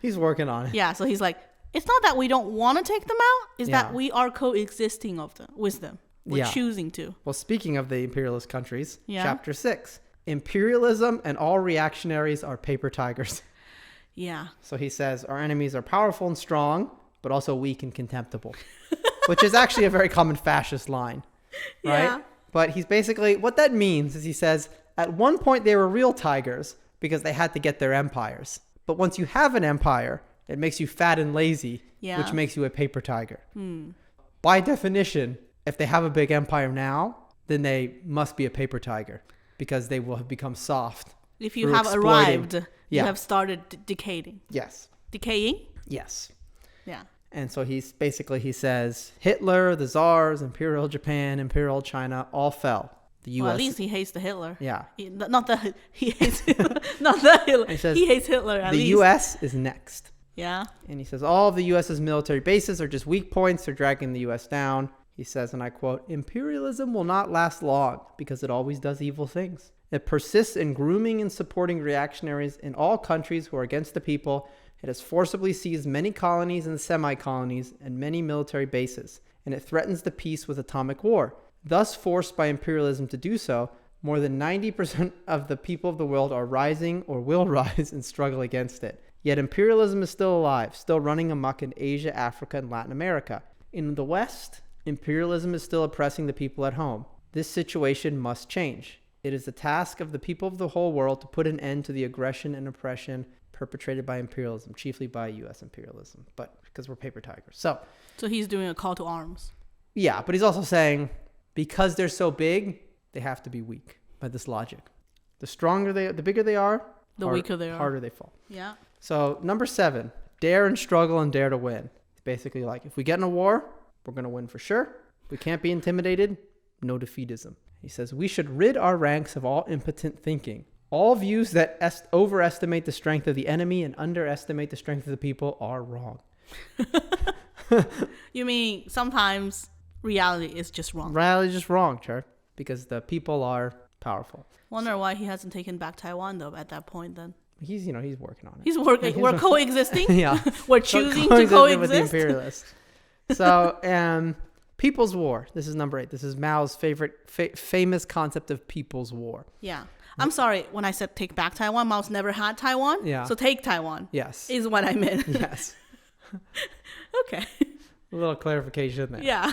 He's working on it. Yeah, so he's like, it's not that we don't want to take them out, it's Yeah. that we are coexisting with them. We're choosing to. Well, speaking of the imperialist countries, Yeah. chapter 6, imperialism and all reactionaries are paper tigers. Yeah. So he says our enemies are powerful and strong, but also weak and contemptible, which is actually a very common fascist line, right? Yeah. But he's basically, what that means is he says, at one point they were real tigers because they had to get their empires. But once you have an empire, it makes you fat and lazy, which makes you a paper tiger. By definition, if they have a big empire now, then they must be a paper tiger because they will have become soft. If you have arrived, you have started decaying. Yes. Decaying? Yes. Yeah. And so he says Hitler, the Tsars, Imperial Japan, Imperial China all fell. The U.S. Well, at least he hates the Hitler. Yeah. Not the he hates Hitler. Not the Hitler. He hates Hitler at the least. U.S. is next. Yeah. And he says all of the U.S.'s military bases are just weak points. They're dragging the U.S. down. He says, and I quote, imperialism will not last long because it always does evil things. It persists in grooming and supporting reactionaries in all countries who are against the people. It has forcibly seized many colonies and semi-colonies and many military bases, and it threatens the peace with atomic war. Thus, forced by imperialism to do so, more than 90% of the people of the world are rising or will rise and struggle against it. Yet imperialism is still alive, still running amok in Asia, Africa, and Latin America. In the West, imperialism is still oppressing the people at home. This situation must change. It is the task of the people of the whole world to put an end to the aggression and oppression perpetrated by imperialism, chiefly by U.S. imperialism, but because we're paper tigers. So he's doing a call to arms. Yeah, but he's also saying because they're so big, they have to be weak by this logic. The bigger they are, the weaker they are. Harder they fall. Yeah. So number 7, dare and struggle and dare to win. It's basically like if we get in a war, we're going to win for sure. We can't be intimidated. No defeatism. He says we should rid our ranks of all impotent thinking. All views that overestimate the strength of the enemy and underestimate the strength of the people are wrong. You mean sometimes reality is just wrong? Reality is just wrong, Char, because the people are powerful. Wonder why he hasn't taken back Taiwan though at that point then. He's working on it. He's working. We're coexisting. Yeah. We're choosing to coexist with the imperialists. So, People's War. This is number 8. This is Mao's famous concept of People's War. Yeah. I'm sorry. When I said take back Taiwan, Mao's never had Taiwan. Yeah. So take Taiwan. Yes. Is what I meant. Yes. Okay. A little clarification there. Yeah.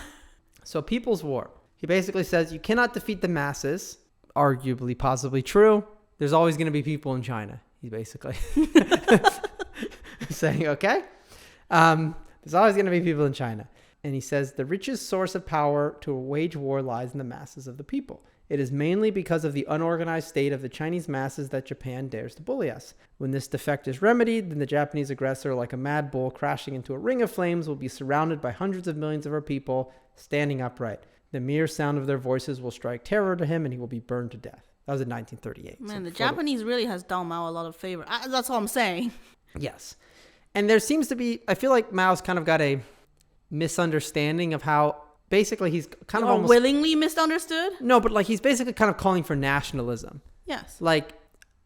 So People's War. He basically says you cannot defeat the masses. Arguably, possibly true. There's always going to be people in China. He's basically saying, okay. There's always going to be people in China. And he says the richest source of power to wage war lies in the masses of the people. It is mainly because of the unorganized state of the Chinese masses that Japan dares to bully us. When this defect is remedied, then the Japanese aggressor, like a mad bull crashing into a ring of flames, will be surrounded by hundreds of millions of our people standing upright. The mere sound of their voices will strike terror to him, and he will be burned to death. That was in 1938. Man, the Japanese really has done Mao a lot of favor. That's all I'm saying. Yes. And there seems to be, I feel like Mao's kind of got a misunderstanding of how basically he's kind of almost willingly misunderstood. No, but like he's basically kind of calling for nationalism. Yes. Like,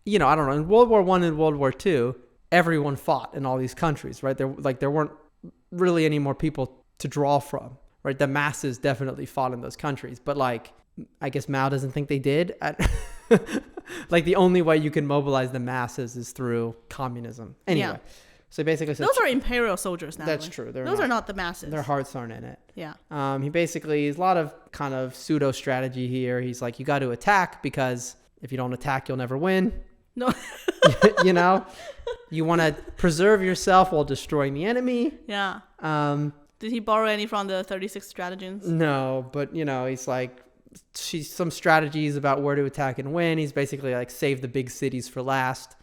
I don't know, in World War I and World War II, everyone fought in all these countries, right? There weren't really any more people to draw from, right? The masses definitely fought in those countries, but like I guess Mao doesn't think they did. Like the only way you can mobilize the masses is through communism. Anyway. Yeah. So basically says, those are imperial soldiers now. That's true. Those are not the masses. Their hearts aren't in it. Yeah. He's a lot of kind of pseudo strategy here. He's like, you got to attack because if you don't attack, you'll never win. No. You want to preserve yourself while destroying the enemy. Yeah. Did he borrow any from the 36 stratagems? No, but he's like, some strategies about where to attack and when. He's basically like save the big cities for last.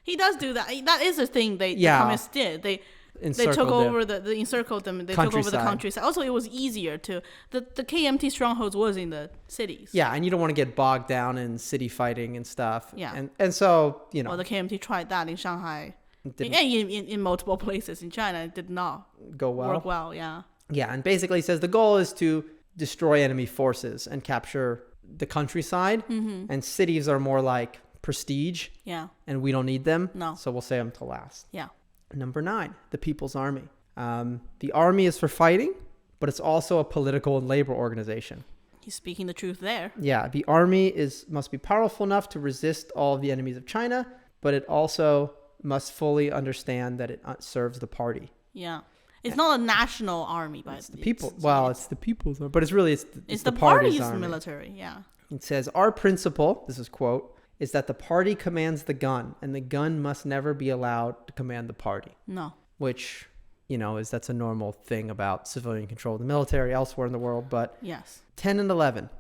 He does do that. That is a thing the communists did. encircled they took over them. the encircled them. They took over the Countryside. countryside. Also, it was easier to the KMT strongholds was in the cities. Yeah, and you don't want to get bogged down in city fighting and stuff. Yeah. And so, you know. Well, the KMT tried that in Shanghai. Didn't In multiple places in China. It did not go well. work well, yeah. Yeah, and basically says the goal is to destroy enemy forces and capture the countryside. And cities are more like prestige. Yeah. And we don't need them. No. So we'll save them to last. Yeah. Number 9, the People's Army. The army is for fighting, but it's also a political and labor organization. He's speaking the truth there. Yeah, the army must be powerful enough to resist all of the enemies of China, but it also must fully understand that it serves the party. Yeah. It's not a national army, but it's the people. It's the people's army, but it's really it's the party's army. military. Yeah. It says our principle. This is quote. Is that the party commands the gun, and the gun must never be allowed to command the party. No. Which, that's a normal thing about civilian control of the military elsewhere in the world. But yes. 10 and 11,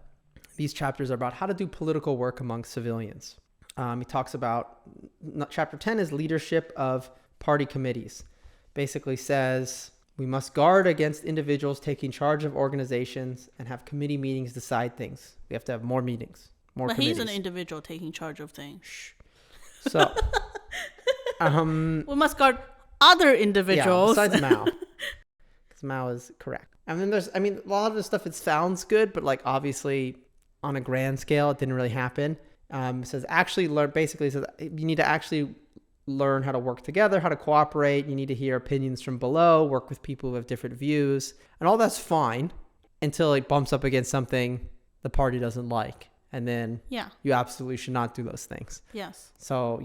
these chapters are about how to do political work among civilians. He talks about, chapter 10 is leadership of party committees. Basically says we must guard against individuals taking charge of organizations and have committee meetings decide things. We have to have more meetings. But he's an individual taking charge of things. Shh. So, we must guard other individuals. Yeah, besides Mao. Because Mao is correct. And then a lot of the stuff, it sounds good, but like obviously on a grand scale, it didn't really happen. It says you need to actually learn how to work together, how to cooperate. You need to hear opinions from below, work with people who have different views. And all that's fine until it bumps up against something the party doesn't like. And then you absolutely should not do those things. Yes. So,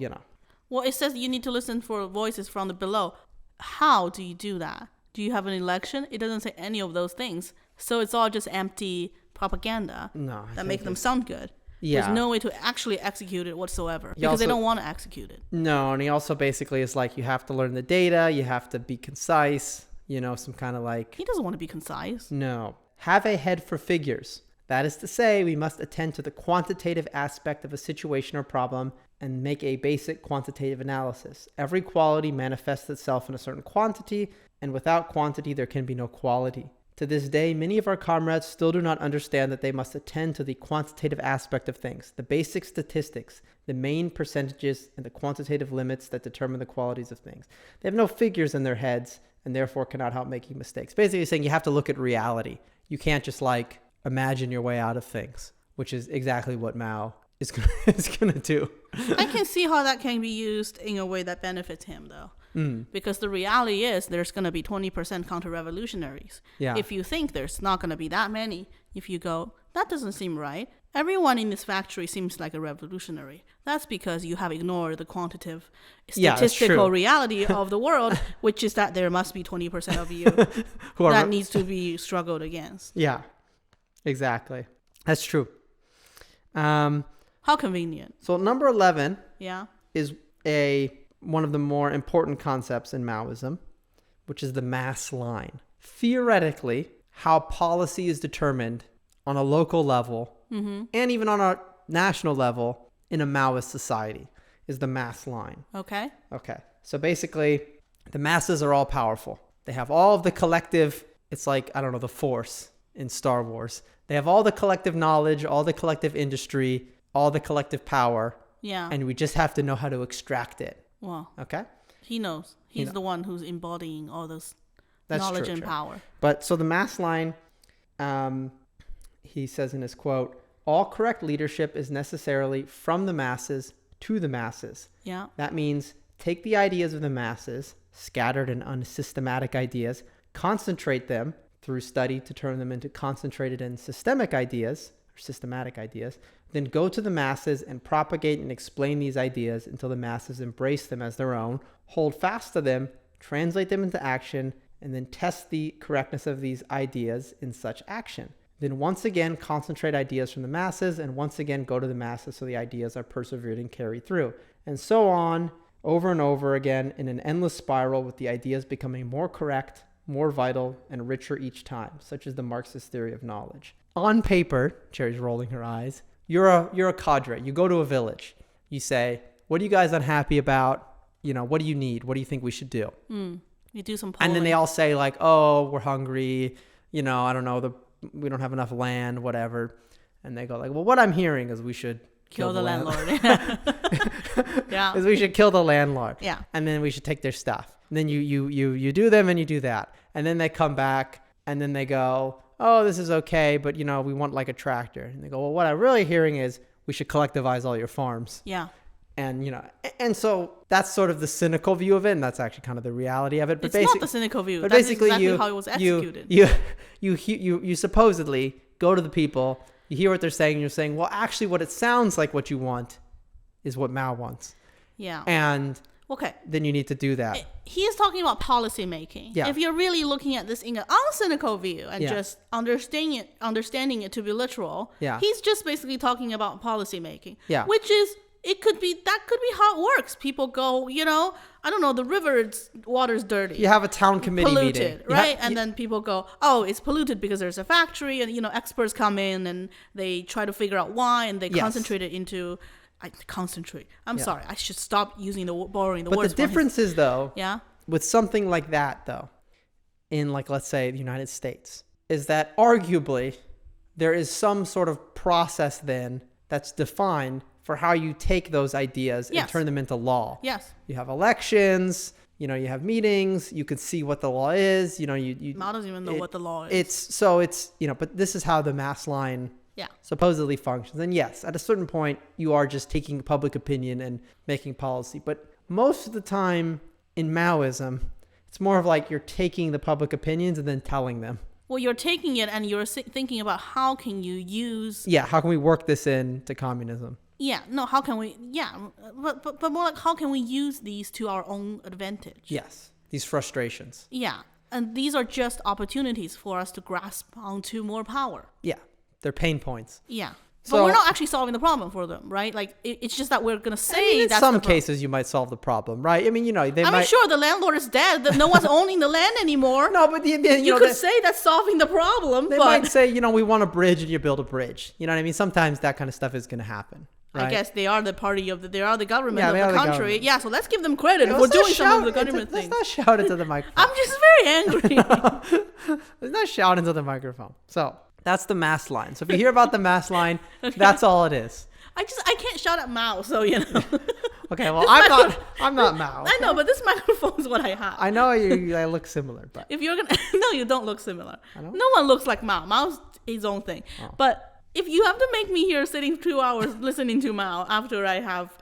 Well, it says you need to listen for voices from the below. How do you do that? Do you have an election? It doesn't say any of those things. So it's all just empty propaganda that make them sound good. Yeah. There's no way to actually execute it whatsoever because they don't want to execute it. No, and he also basically is like, you have to learn the data. You have to be concise, some kind of like... He doesn't want to be concise. No. Have a head for figures. That is to say, we must attend to the quantitative aspect of a situation or problem and make a basic quantitative analysis. Every quality manifests itself in a certain quantity, and without quantity, there can be no quality. To this day, many of our comrades still do not understand that they must attend to the quantitative aspect of things, the basic statistics, the main percentages, and the quantitative limits that determine the qualities of things. They have no figures in their heads, and therefore cannot help making mistakes. Basically saying you have to look at reality. You can't just imagine your way out of things, which is exactly what Mao is going to do. I can see how that can be used in a way that benefits him, though. Because the reality is there's going to be 20% counter-revolutionaries. Yeah. If you think there's not going to be that many, if you go, that doesn't seem right. Everyone in this factory seems like a revolutionary. That's because you have ignored the quantitative, statistical reality of the world, which is that there must be 20% of you that needs to be struggled against. Yeah. Exactly. That's true. How convenient. So number 11 is one of the more important concepts in Maoism, which is the mass line. Theoretically, how policy is determined on a local level and even on a national level in a Maoist society is the mass line. Okay. So basically, the masses are all powerful. They have all of the collective, it's like, the Force in Star Wars. They have all the collective knowledge, all the collective industry, all the collective power. Yeah. And we just have to know how to extract it. Well, okay. He knows. He's the one who's embodying all this knowledge and power. But so the mass line, he says in his quote, all correct leadership is necessarily from the masses to the masses. Yeah. That means take the ideas of the masses, scattered and unsystematic ideas, concentrate them through study to turn them into concentrated and systematic ideas, then go to the masses and propagate and explain these ideas until the masses embrace them as their own, hold fast to them, translate them into action, and then test the correctness of these ideas in such action. Then once again, concentrate ideas from the masses and once again go to the masses so the ideas are persevered and carried through. And so on, over and over again in an endless spiral with the ideas becoming more correct, more vital, and richer each time, such is the Marxist theory of knowledge. On paper, Cherry's rolling her eyes, you're a cadre. You go to a village. You say, what are you guys unhappy about? What do you need? What do you think we should do? You do some polling. And then they all say like, oh, we're hungry. I don't know, we don't have enough land, whatever. And they go like, well, what I'm hearing is we should kill the landlord. Yeah. Is we should kill the landlord. Yeah. And then we should take their stuff. And then you do them and you do that. And then they come back and then they go, oh, this is okay, but we want like a tractor. And they go, well, what I'm really hearing is we should collectivize all your farms. Yeah. And and so that's sort of the cynical view of it, and that's actually kind of the reality of it. But it's not the cynical view. But that's basically, exactly how it was executed. You supposedly go to the people, you hear what they're saying, and you're saying, well, actually, what it sounds like what you want is what Mao wants. Yeah. And okay, then you need to do that. He is talking about policy making. Yeah. If you're really looking at this in an uncynical view and just understanding it to be literal, he's just basically talking about policy making. Yeah. Which is, that could be how it works. People go, I don't know, the river's water's dirty. You have a town committee polluted, meeting. Right? And then people go, oh, it's polluted because there's a factory, and, experts come in and they try to figure out why, and they concentrate it into... I'm sorry. I should stop borrowing the words. But the difference is, though, yeah, with something like that, though, in like, let's say the United States, is that arguably there is some sort of process then that's defined for how you take those ideas and turn them into law. Yes. You have elections, you have meetings, you can see what the law is, Mao doesn't even know what the law is. It's but this is how the mass line supposedly functions. And yes, at a certain point, you are just taking public opinion and making policy. But most of the time in Maoism, it's more of like you're taking the public opinions and then telling them. Well, you're taking it and you're thinking about how can you use... Yeah, how can we work this into communism? Yeah, no, how can we... Yeah, but more like how can we use these to our own advantage? Yes, these frustrations. Yeah, and these are just opportunities for us to grasp onto more power. Yeah, they're pain points. Yeah. But we're not actually solving the problem for them, right? Like, it's just that we're going to say in some cases you might solve the problem, right? I mean, sure, the landlord is dead. No one's owning the land anymore. No, but you could say that's solving the problem. They might say, we want a bridge, and you build a bridge. You know what I mean? Sometimes that kind of stuff is going to happen. Right? I guess they are the party of they are the government of the country. Yeah, so let's give them credit for doing some of the government things. Let's not shout into the microphone. I'm just very angry. Let's not shout into the microphone. So that's the mass line. So if you hear about the mass line, that's all it is. I can't shout at Mao, so Okay, well I'm not Mao. I know, but this microphone is what I have. I know I look similar, but if you're gonna no, you don't look similar. No one looks like Mao. Mao's his own thing. Oh. But if you have to make me here sitting 2 hours listening to Mao after I have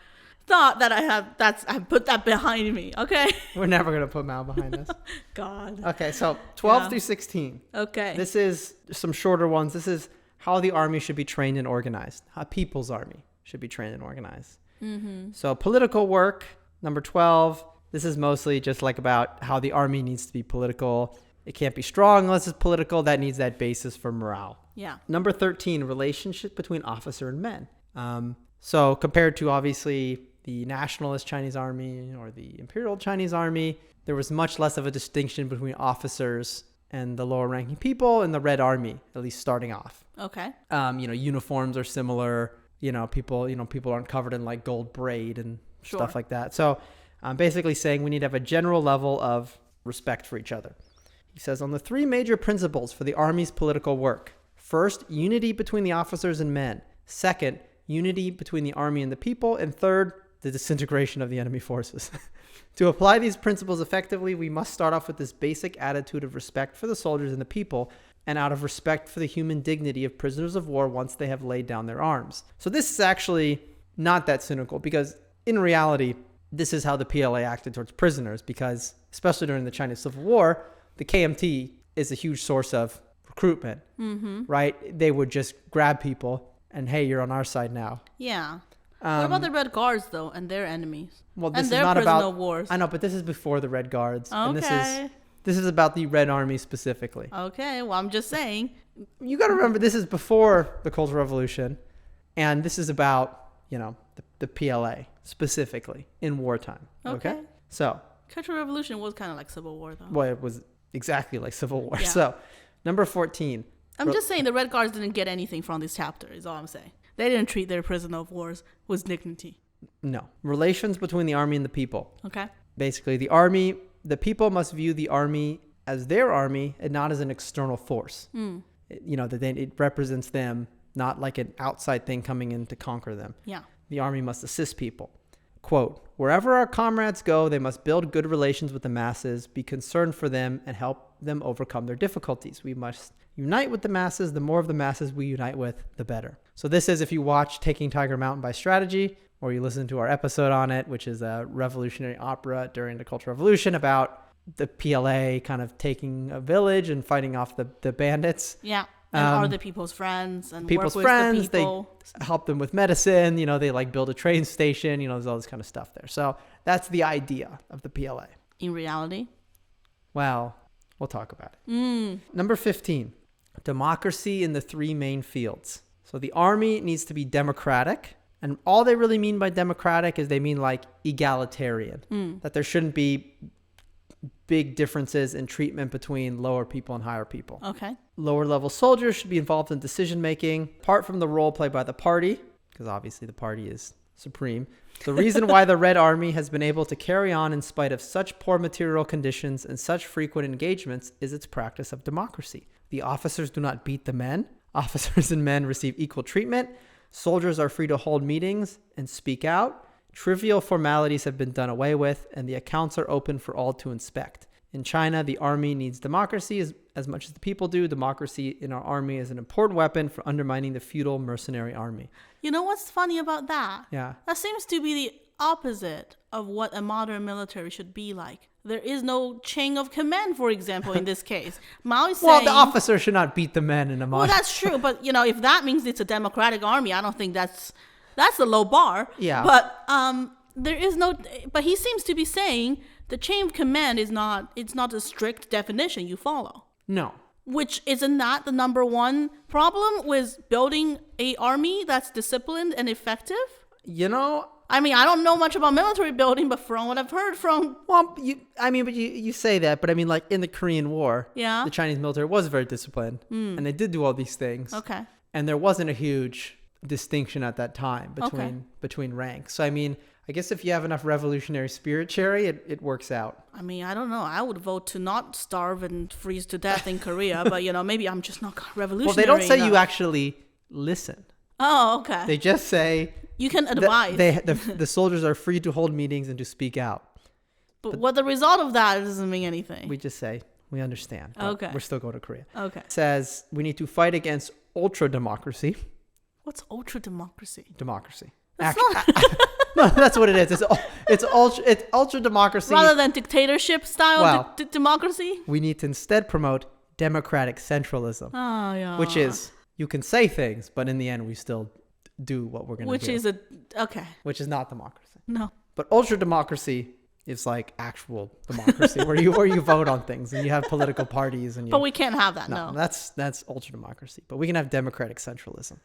thought that I put that behind me, okay? We're never going to put Mao behind us. God. Okay, so 12 through 16. Okay. This is some shorter ones. This is how the army should be trained and organized. How people's army should be trained and organized. Mm-hmm. So political work, number 12. This is mostly just like about how the army needs to be political. It can't be strong unless it's political. That needs that basis for morale. Yeah. Number 13, relationship between officer and men. So compared to obviously the nationalist Chinese army or the imperial Chinese army, there was much less of a distinction between officers and the lower ranking people in the Red Army, at least starting off. Okay. Uniforms are similar. People aren't covered in like gold braid and stuff like that. So I'm basically saying we need to have a general level of respect for each other. He says, on the 3 major principles for the army's political work. First, unity between the officers and men. Second, unity between the army and the people. And third, the disintegration of the enemy forces. To apply these principles effectively, we must start off with this basic attitude of respect for the soldiers and the people, and out of respect for the human dignity of prisoners of war once they have laid down their arms. So this is actually not that cynical, because in reality, this is how the PLA acted towards prisoners, because especially during the Chinese Civil War, the KMT is a huge source of recruitment, right? They would just grab people and, hey, you're on our side now. Yeah. What about the Red Guards, though, and their enemies? Well, this and is not about wars. I know, but this is before the Red Guards. Okay. And this is about the Red Army specifically. Okay, well, I'm just saying. You got to remember, this is before the Cultural Revolution, and this is about, the PLA specifically in wartime. Okay? So. Cultural Revolution was kind of like Civil War, though. Well, it was exactly like Civil War. Yeah. So, number 14. I'm just saying the Red Guards didn't get anything from this chapter, is all I'm saying. They didn't treat their prisoner of wars with dignity. No. Relations between the army and the people. Okay. Basically, the army the people must view the army as their army and not as an external force. That it represents them, not like an outside thing coming in to conquer them. Yeah. The army must assist people. Quote, wherever our comrades go, they must build good relations with the masses, be concerned for them, and help them overcome their difficulties. We must unite with the masses. The more of the masses we unite with, the better. So this is, if you watch Taking Tiger Mountain by Strategy, or you listen to our episode on it, which is a revolutionary opera during the Cultural Revolution about the PLA kind of taking a village and fighting off the bandits. Yeah. And are the people's friends and people's work with friends, the people. They help them with medicine, they like build a train station, there's all this kind of stuff there. So that's the idea of the PLA. In reality? Well, we'll talk about it. Number 15, democracy in the three main fields. So the army needs to be democratic. And all they really mean by democratic is they mean like egalitarian, that there shouldn't be big differences in treatment between lower people and higher people. Okay. Lower level soldiers should be involved in decision making, apart from the role played by the party, because obviously the party is supreme. The reason why the Red Army has been able to carry on in spite of such poor material conditions and such frequent engagements is its practice of democracy. The officers do not beat the men. Officers and men receive equal treatment. Soldiers are free to hold meetings and speak out. Trivial formalities have been done away with, and the accounts are open for all to inspect. In China, the army needs democracy as much as the people do. Democracy in our army is an important weapon for undermining the feudal mercenary army. You know what's funny about that? Yeah. That seems to be the opposite of what a modern military should be like. There is no chain of command, for example, in this case. Mao is saying... Well, the officer should not beat the men in a modern... Well, that's true, but, if that means it's a democratic army, I don't think that's a low bar. Yeah. But there is no... But he seems to be saying the chain of command it's not a strict definition you follow. No. Which isn't that the number one problem with building a army that's disciplined and effective? I mean, I don't know much about military building, but from what I've heard from... Well, you say that, but I mean, like in the Korean War, yeah, the Chinese military was very disciplined, and they did do all these things. Okay. And there wasn't a huge distinction at that time between ranks. So, I mean, I guess if you have enough revolutionary spirit, Cherry, it works out. I mean, I don't know. I would vote to not starve and freeze to death in Korea, but, maybe I'm just not revolutionary Well, they don't say enough. you actually listen. Oh, okay. They just say... You can advise. The soldiers are free to hold meetings and to speak out. But what the result of that doesn't mean anything. We just say, we understand. Okay. We're still going to Korea. Okay. It says we need to fight against ultra-democracy. What's ultra-democracy? Democracy. That's No, that's what it is. It's ultra-democracy. Rather than dictatorship style Well, democracy? We need to instead promote democratic centralism. Oh, yeah. Which is, you can say things, but in the end, we still do what we're going to do. Which is not democracy. No. But ultra-democracy is like actual democracy, where you vote on things and you have political parties. But we can't have that, no. That's ultra-democracy. But we can have democratic centralism.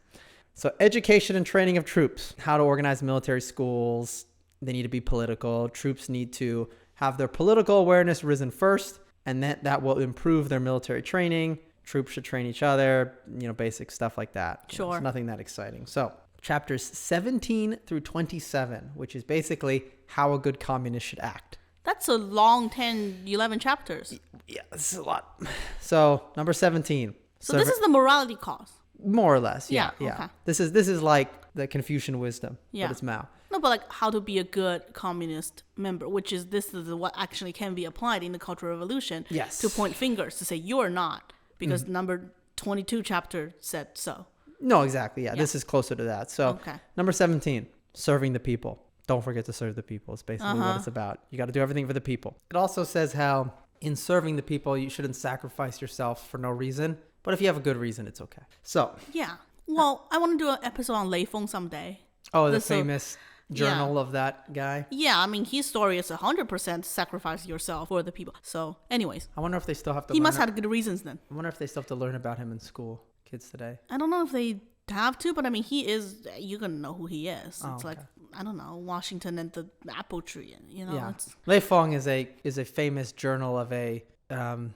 So education and training of troops, how to organize military schools. They need to be political. Troops need to have their political awareness risen first, and that will improve their military training. Troops should train each other, basic stuff like that. Sure. It's nothing that exciting. So chapters 17 through 27, which is basically how a good communist should act. That's a long 10, 11 chapters. Yeah, this is a lot. So number 17. So this is the morality cause. More or less, yeah. Okay. This is like the Confucian wisdom, yeah. But it's Mao. No, but like how to be a good communist member, which is what actually can be applied in the Cultural Revolution. Yes. To point fingers, to say you're not, because number 22 chapter said so. No, exactly, yeah. This is closer to that. So number 17, serving the people. Don't forget to serve the people. It's basically what it's about. You got to do everything for the people. It also says how in serving the people, you shouldn't sacrifice yourself for no reason. But if you have a good reason, it's okay. So. Yeah. Well, I want to do an episode on Lei Feng someday. Oh, the famous journal of that guy? Yeah, I mean, his story is 100% sacrifice yourself for the people. So, anyways. I wonder if they still have to He must have good reasons then. I wonder if they still have to learn about him in school, kids today. I don't know if they have to, but I mean, you're going to know who he is. Oh, it's like, I don't know, Washington and the apple tree. Yeah. Lei Feng is a famous journal of a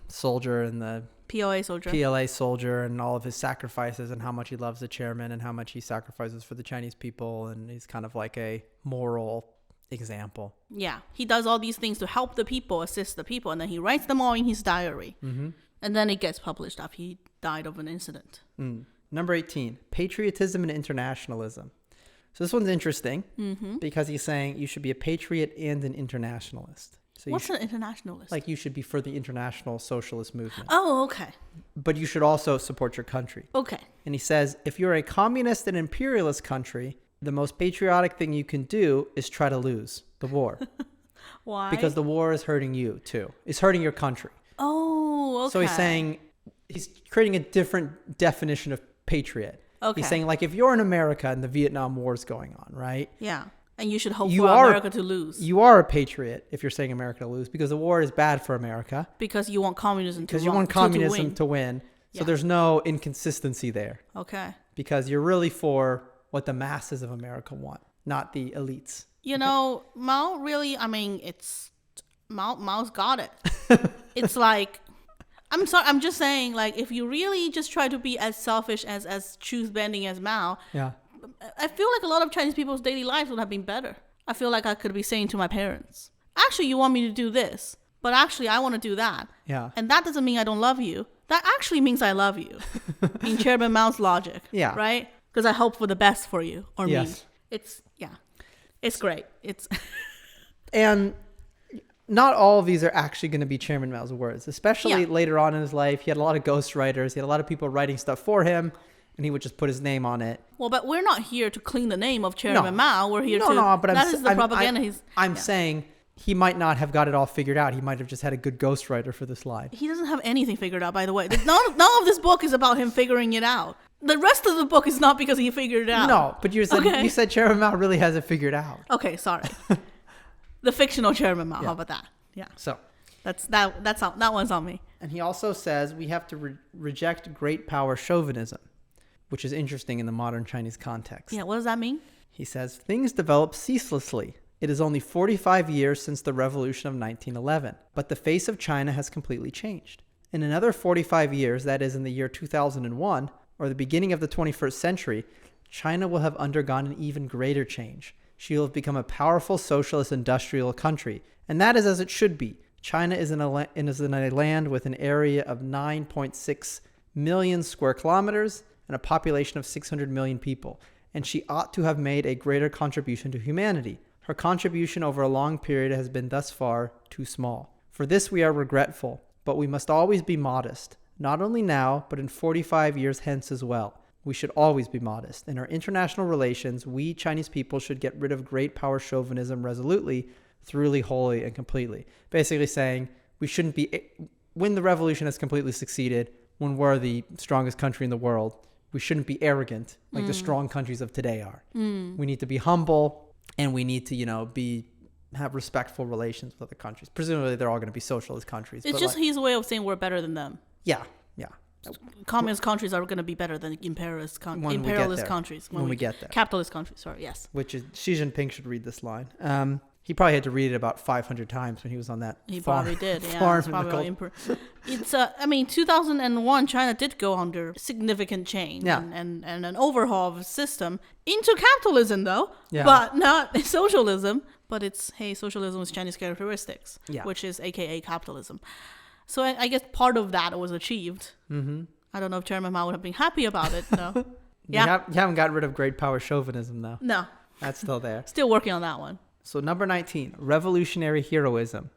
soldier in the... PLA soldier and all of his sacrifices and how much he loves the chairman and how much he sacrifices for the Chinese people. And he's kind of like a moral example. Yeah, he does all these things to help the people, assist the people, and then he writes them all in his diary. And then it gets published after he died of an incident. Number 18, patriotism and internationalism. So this one's interesting because he's saying you should be a patriot and an internationalist. So What's an internationalist? Like you should be for the international socialist movement. Oh, okay. But you should also support your country. Okay. And he says, if you're a communist and imperialist country, the most patriotic thing you can do is try to lose the war. Why? Because the war is hurting you too. It's hurting your country. Oh, okay. So he's saying, he's creating a different definition of patriot. Okay. He's saying, like, if you're in America and the Vietnam War is going on, right? Yeah. And you should hope for America to lose. You are a patriot if you're saying America to lose because the war is bad for America. Because you want communism to win. Because you want communism to win. So there's no inconsistency there. Okay. Because you're really for what the masses of America want, not the elites. You know, Mao really, I mean, Mao's got it. It's like, I'm sorry, I'm just saying, like, if you really just try to be as selfish, as truth-bending as Mao, yeah, I feel like a lot of Chinese people's daily lives would have been better. I feel like I could be saying to my parents, actually, you want me to do this, but actually, I want to do that. Yeah. And that doesn't mean I don't love you. That actually means I love you. In Chairman Mao's logic. Yeah. Right? Because I hope for the best for you or me. Yes. It's great. It's And not all of these are actually going to be Chairman Mao's words, especially later on in his life. He had a lot of ghostwriters. He had a lot of people writing stuff for him, and he would just put his name on it. Well, but we're not here to clean the name of Chairman Mao. We're here to... No, but that is the propaganda. I'm saying he might not have got it all figured out. He might have just had a good ghostwriter for this line. He doesn't have anything figured out, by the way. None of this book is about him figuring it out. The rest of the book is not because he figured it out. No, but you said Chairman Mao really has it figured out. Okay, sorry. The fictional Chairman Mao. How about that? Yeah. So that one's on me. And he also says we have to reject great power chauvinism, which is interesting in the modern Chinese context. Yeah, what does that mean? He says things develop ceaselessly. It is only 45 years since the revolution of 1911, but the face of China has completely changed. In another 45 years, that is in the year 2001, or the beginning of the 21st century, China will have undergone an even greater change. She will have become a powerful socialist industrial country, and that is as it should be. China is in a land with an area of 9.6 million square kilometers and a population of 600 million people, and she ought to have made a greater contribution to humanity. Her contribution over a long period has been thus far too small. For this we are regretful, but we must always be modest. Not only now, but in 45 years hence as well. We should always be modest. In our international relations, we Chinese people should get rid of great power chauvinism resolutely, thoroughly, wholly, and completely. Basically saying we shouldn't be, when the revolution has completely succeeded, when we're the strongest country in the world, we shouldn't be arrogant like the strong countries of today are. We need to be humble, and we need to, have respectful relations with other countries. Presumably, they're all going to be socialist countries. It's just his way of saying we're better than them. Yeah. Communist countries are going to be better than imperialist countries. When we get there. Capitalist countries, sorry, yes. Which is, Xi Jinping should read this line. He probably had to read it about 500 times when he was on that He farm. Probably did, yeah. Farm It's probably 2001, China did go under significant change and an overhaul of the system into capitalism, though, but not socialism. But it's, socialism with Chinese characteristics, which is AKA capitalism. So I guess part of that was achieved. Mm-hmm. I don't know if Chairman Mao would have been happy about it, though. You haven't gotten rid of great power chauvinism, though. No. That's still there. Still working on that one. So number 19, revolutionary heroism.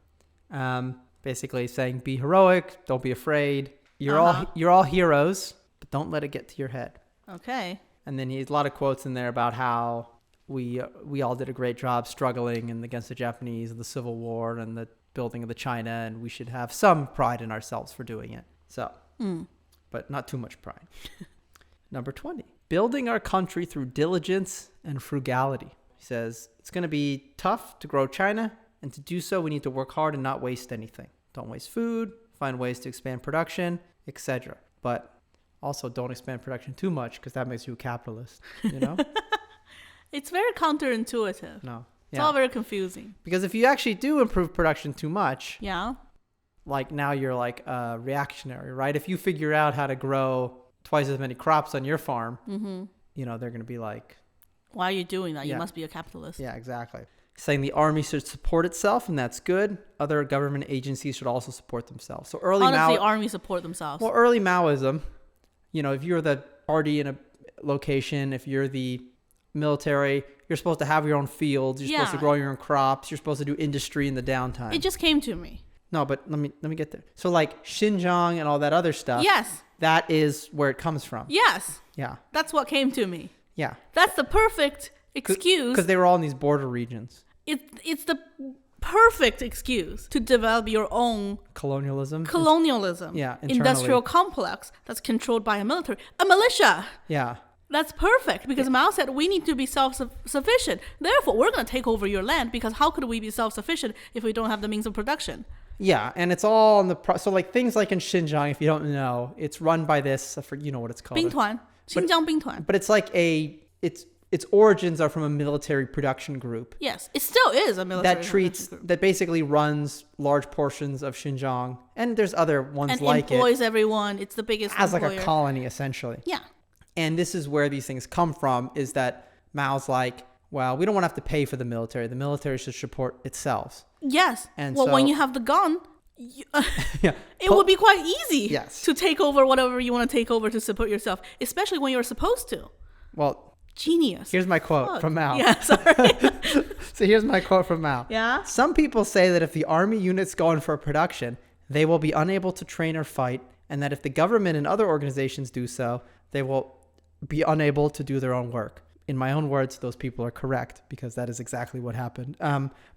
Basically saying be heroic, don't be afraid. You're all heroes, but don't let it get to your head. Okay. And then he has a lot of quotes in there about how we all did a great job struggling against the Japanese and the Civil War and the building of the China, and we should have some pride in ourselves for doing it. So, but not too much pride. Number 20, building our country through diligence and frugality. He says, it's going to be tough to grow China, and to do so, we need to work hard and not waste anything. Don't waste food, find ways to expand production, etc. But also don't expand production too much, because that makes you a capitalist, It's very counterintuitive. No. It's all very confusing. Because if you actually do improve production too much, like now you're like reactionary, right? If you figure out how to grow twice as many crops on your farm, they're going to be like, why are you doing that? You must be a capitalist. Yeah, exactly. saying the army should support itself, and that's good. Other government agencies should also support themselves. So early How does the army support themselves? Well, early Maoism, if you're the party in a location, if you're the military, you're supposed to have your own fields. You're supposed to grow your own crops. You're supposed to do industry in the downtime. It just came to me. No, but let me get there. So like Xinjiang and all that other stuff. Yes. That is where it comes from. Yes. Yeah. That's what came to me. Yeah. That's the perfect excuse. Because they were all in these border regions. It's the perfect excuse to develop your own colonialism. Yeah. Industrial complex that's controlled by a militia. Yeah. That's perfect because Mao said we need to be self-sufficient. Therefore, we're going to take over your land because how could we be self-sufficient if we don't have the means of production? Yeah, and it's all in so like things like in Xinjiang, if you don't know, it's run by this, you know what it's called. 兵团, Xinjiang 兵团. But it's like its origins are from a military production group. Yes, it still is a military production group. That basically runs large portions of Xinjiang. And there's other ones and like it. And employs everyone. It's the biggest as employer. Like a colony, essentially. Yeah. And this is where these things come from, is that Mao's like, well, we don't want to have to pay for the military. The military should support itself. Yes. And when you have the gun, it would be quite easy to take over whatever you want to take over to support yourself, especially when you're supposed to. Well, genius. Here's my quote from Mao. Yeah, sorry. So here's my quote from Mao. Yeah. Some people say that if the army units go in for production, they will be unable to train or fight, and that if the government and other organizations do so, they will be unable to do their own work. In my own words, those people are correct, because that is exactly what happened.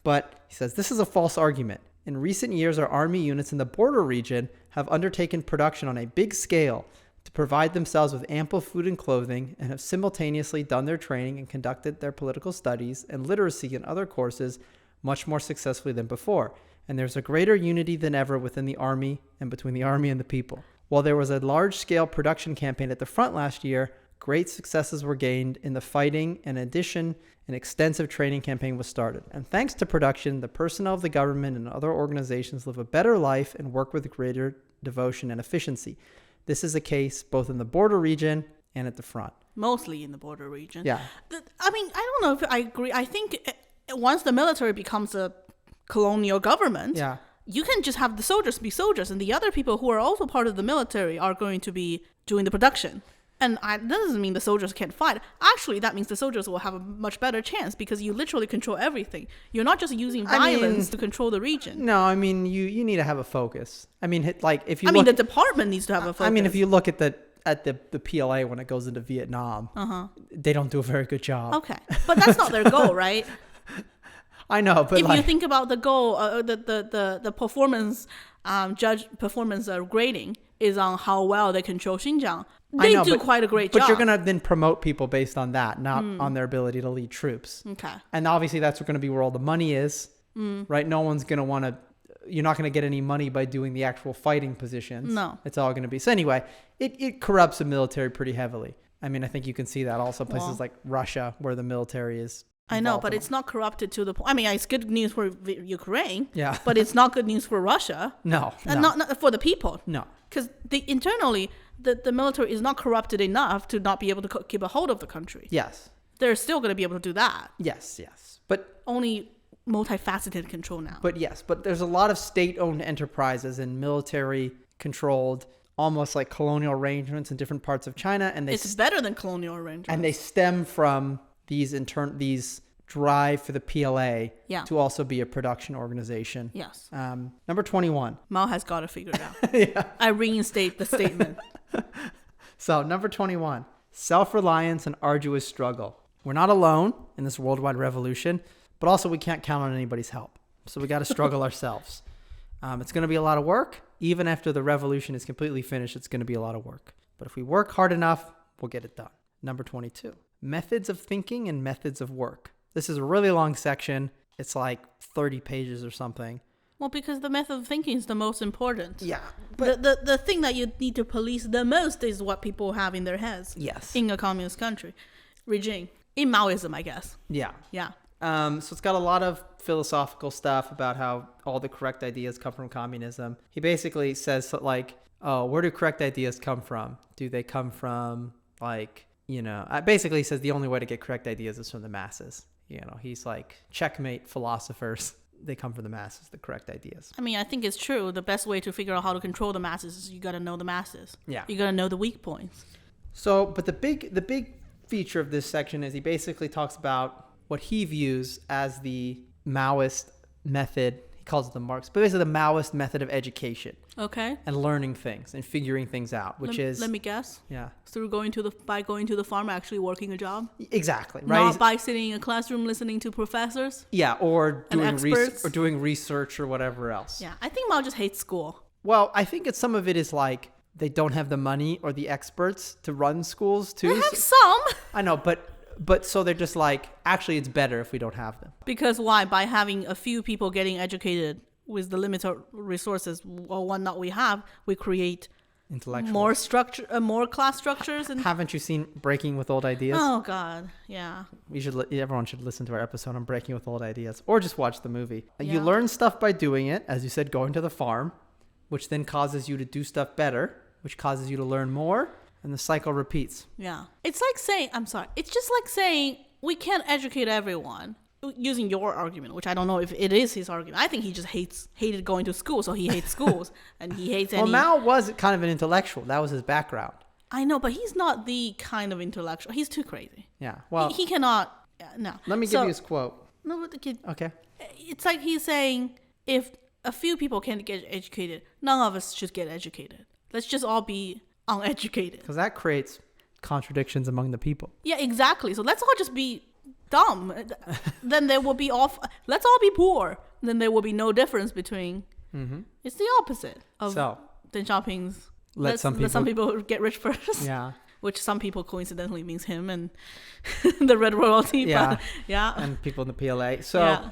But he says, this is a false argument. In recent years, our army units in the border region have undertaken production on a big scale to provide themselves with ample food and clothing, and have simultaneously done their training and conducted their political studies and literacy and other courses much more successfully than before. And there's a greater unity than ever within the army and between the army and the people. While there was a large-scale production campaign at the front last year, great successes were gained in the fighting. In addition, an extensive training campaign was started. And thanks to production, the personnel of the government and other organizations live a better life and work with greater devotion and efficiency. This is the case both in the border region and at the front. Mostly in the border region. Yeah. I mean, I don't know if I agree. I think once the military becomes a colonial government, you can just have the soldiers be soldiers, and the other people who are also part of the military are going to be doing the production. And that doesn't mean the soldiers can't fight. Actually, that means the soldiers will have a much better chance because you literally control everything. You're not just using violence to control the region. No, I mean, you need to have a focus. I mean, like if you the department needs to have a focus. I mean, if you look at the PLA when it goes into Vietnam, they don't do a very good job. Okay. But that's not their goal, right? I know, but if you think about the goal, the performance, performance grading is on how well they control Xinjiang. They do quite a great job. But you're going to then promote people based on that, not on their ability to lead troops. Okay. And obviously that's going to be where all the money is, right? No one's going to want to, you're not going to get any money by doing the actual fighting positions. No. It's all going to be. So anyway, it corrupts the military pretty heavily. I mean, I think you can see that also places like Russia where the military is. I know, but it's not corrupted to the point. I mean, it's good news for Ukraine. Yeah. But it's not good news for Russia. No. And not for the people. No. Because internally, the military is not corrupted enough to not be able to keep a hold of the country. Yes. They're still going to be able to do that. Yes. But only multifaceted control now. But there's a lot of state-owned enterprises and military-controlled, almost like colonial arrangements in different parts of China, and it's better than colonial arrangements. And they stem from these drive for the PLA to also be a production organization. Yes. Number 21. Mao has got it figured out. I reinstate the statement. So number 21, self-reliance and arduous struggle. We're not alone in this worldwide revolution, but also we can't count on anybody's help. So we got to struggle ourselves. It's going to be a lot of work. Even after the revolution is completely finished, it's going to be a lot of work. But if we work hard enough, we'll get it done. Number 22, methods of thinking and methods of work. This is a really long section. It's like 30 pages or something. Well, because the method of thinking is the most important. Yeah. But the thing that you need to police the most is what people have in their heads. Yes. In a communist country. Regime. In Maoism, I guess. Yeah. Yeah. So it's got a lot of philosophical stuff about how all the correct ideas come from communism. He basically says like, oh, where do correct ideas come from? Do they come from basically he says the only way to get correct ideas is from the masses. he's like, checkmate philosophers. They come from the masses, the correct ideas. I mean, I think it's true. The best way to figure out how to control the masses is you got to know the masses. Yeah. You got to know the weak points. So, but the big feature of this section is he basically talks about what he views as the Maoist method. He calls it the Marx, but basically the Maoist method of education. Okay. And learning things and figuring things out, which is... Let me guess. Yeah. By going to the farm, actually working a job? Exactly, right? Not by sitting in a classroom listening to professors? Yeah, or doing experts? research or whatever else. Yeah, I think Mao just hates school. Well, I think some of it is like they don't have the money or the experts to run schools too. They have some. I know, but so they're just like, actually it's better if we don't have them. Because why? By having a few people getting educated with the limited resources or whatnot we have, we create more structure, more class structures. And haven't you seen Breaking with Old Ideas? Oh God, yeah. Everyone should listen to our episode on Breaking with Old Ideas, or just watch the movie. Yeah. You learn stuff by doing it, as you said, going to the farm, which then causes you to do stuff better, which causes you to learn more, and the cycle repeats. Yeah, it's like saying, it's just like saying we can't educate everyone. Using your argument, which I don't know if it is his argument. I think he just hated going to school, so he hates schools, and he hates any... Well, Mao was kind of an intellectual. That was his background. I know, but he's not the kind of intellectual. He's too crazy. Yeah, well... He cannot... No. Let me give you his quote. No, but the kid... Okay. It's like he's saying, if a few people can get educated, none of us should get educated. Let's just all be uneducated. Because that creates contradictions among the people. Yeah, exactly. So let's all just be... dumb. Then there will be let's all be poor. Then there will be no difference between. Mm-hmm. It's the opposite of Deng Xiaoping's. Let some people get rich first. Yeah. Which some people coincidentally means him and the Red Royalty. Yeah. But, yeah. And people in the PLA. So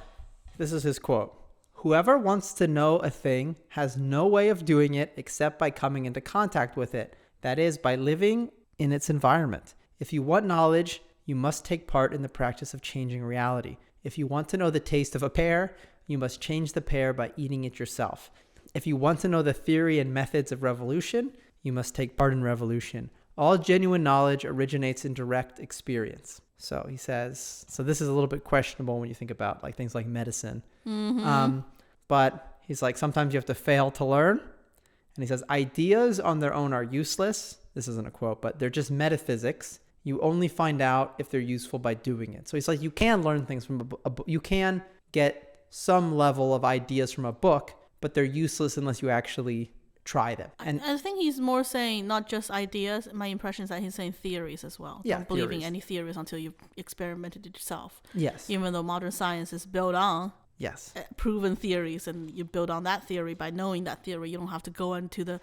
This is his quote. Whoever wants to know a thing has no way of doing it except by coming into contact with it. That is, by living in its environment. If you want knowledge, you must take part in the practice of changing reality. If you want to know the taste of a pear, you must change the pear by eating it yourself. If you want to know the theory and methods of revolution, you must take part in revolution. All genuine knowledge originates in direct experience. So he says, so this is a little bit questionable when you think about like things like medicine. Mm-hmm. But he's like, sometimes you have to fail to learn. And he says, ideas on their own are useless. This isn't a quote, but they're just metaphysics. You only find out if they're useful by doing it. So he's like, you can learn things from a book. You can get some level of ideas from a book, but they're useless unless you actually try them. And I think he's more saying not just ideas. My impression is that he's saying theories as well. Yeah, don't believe in any theories until you've experimented it yourself. Yes. Even though modern science is built on proven theories, and you build on that theory by knowing that theory. You don't have to go into the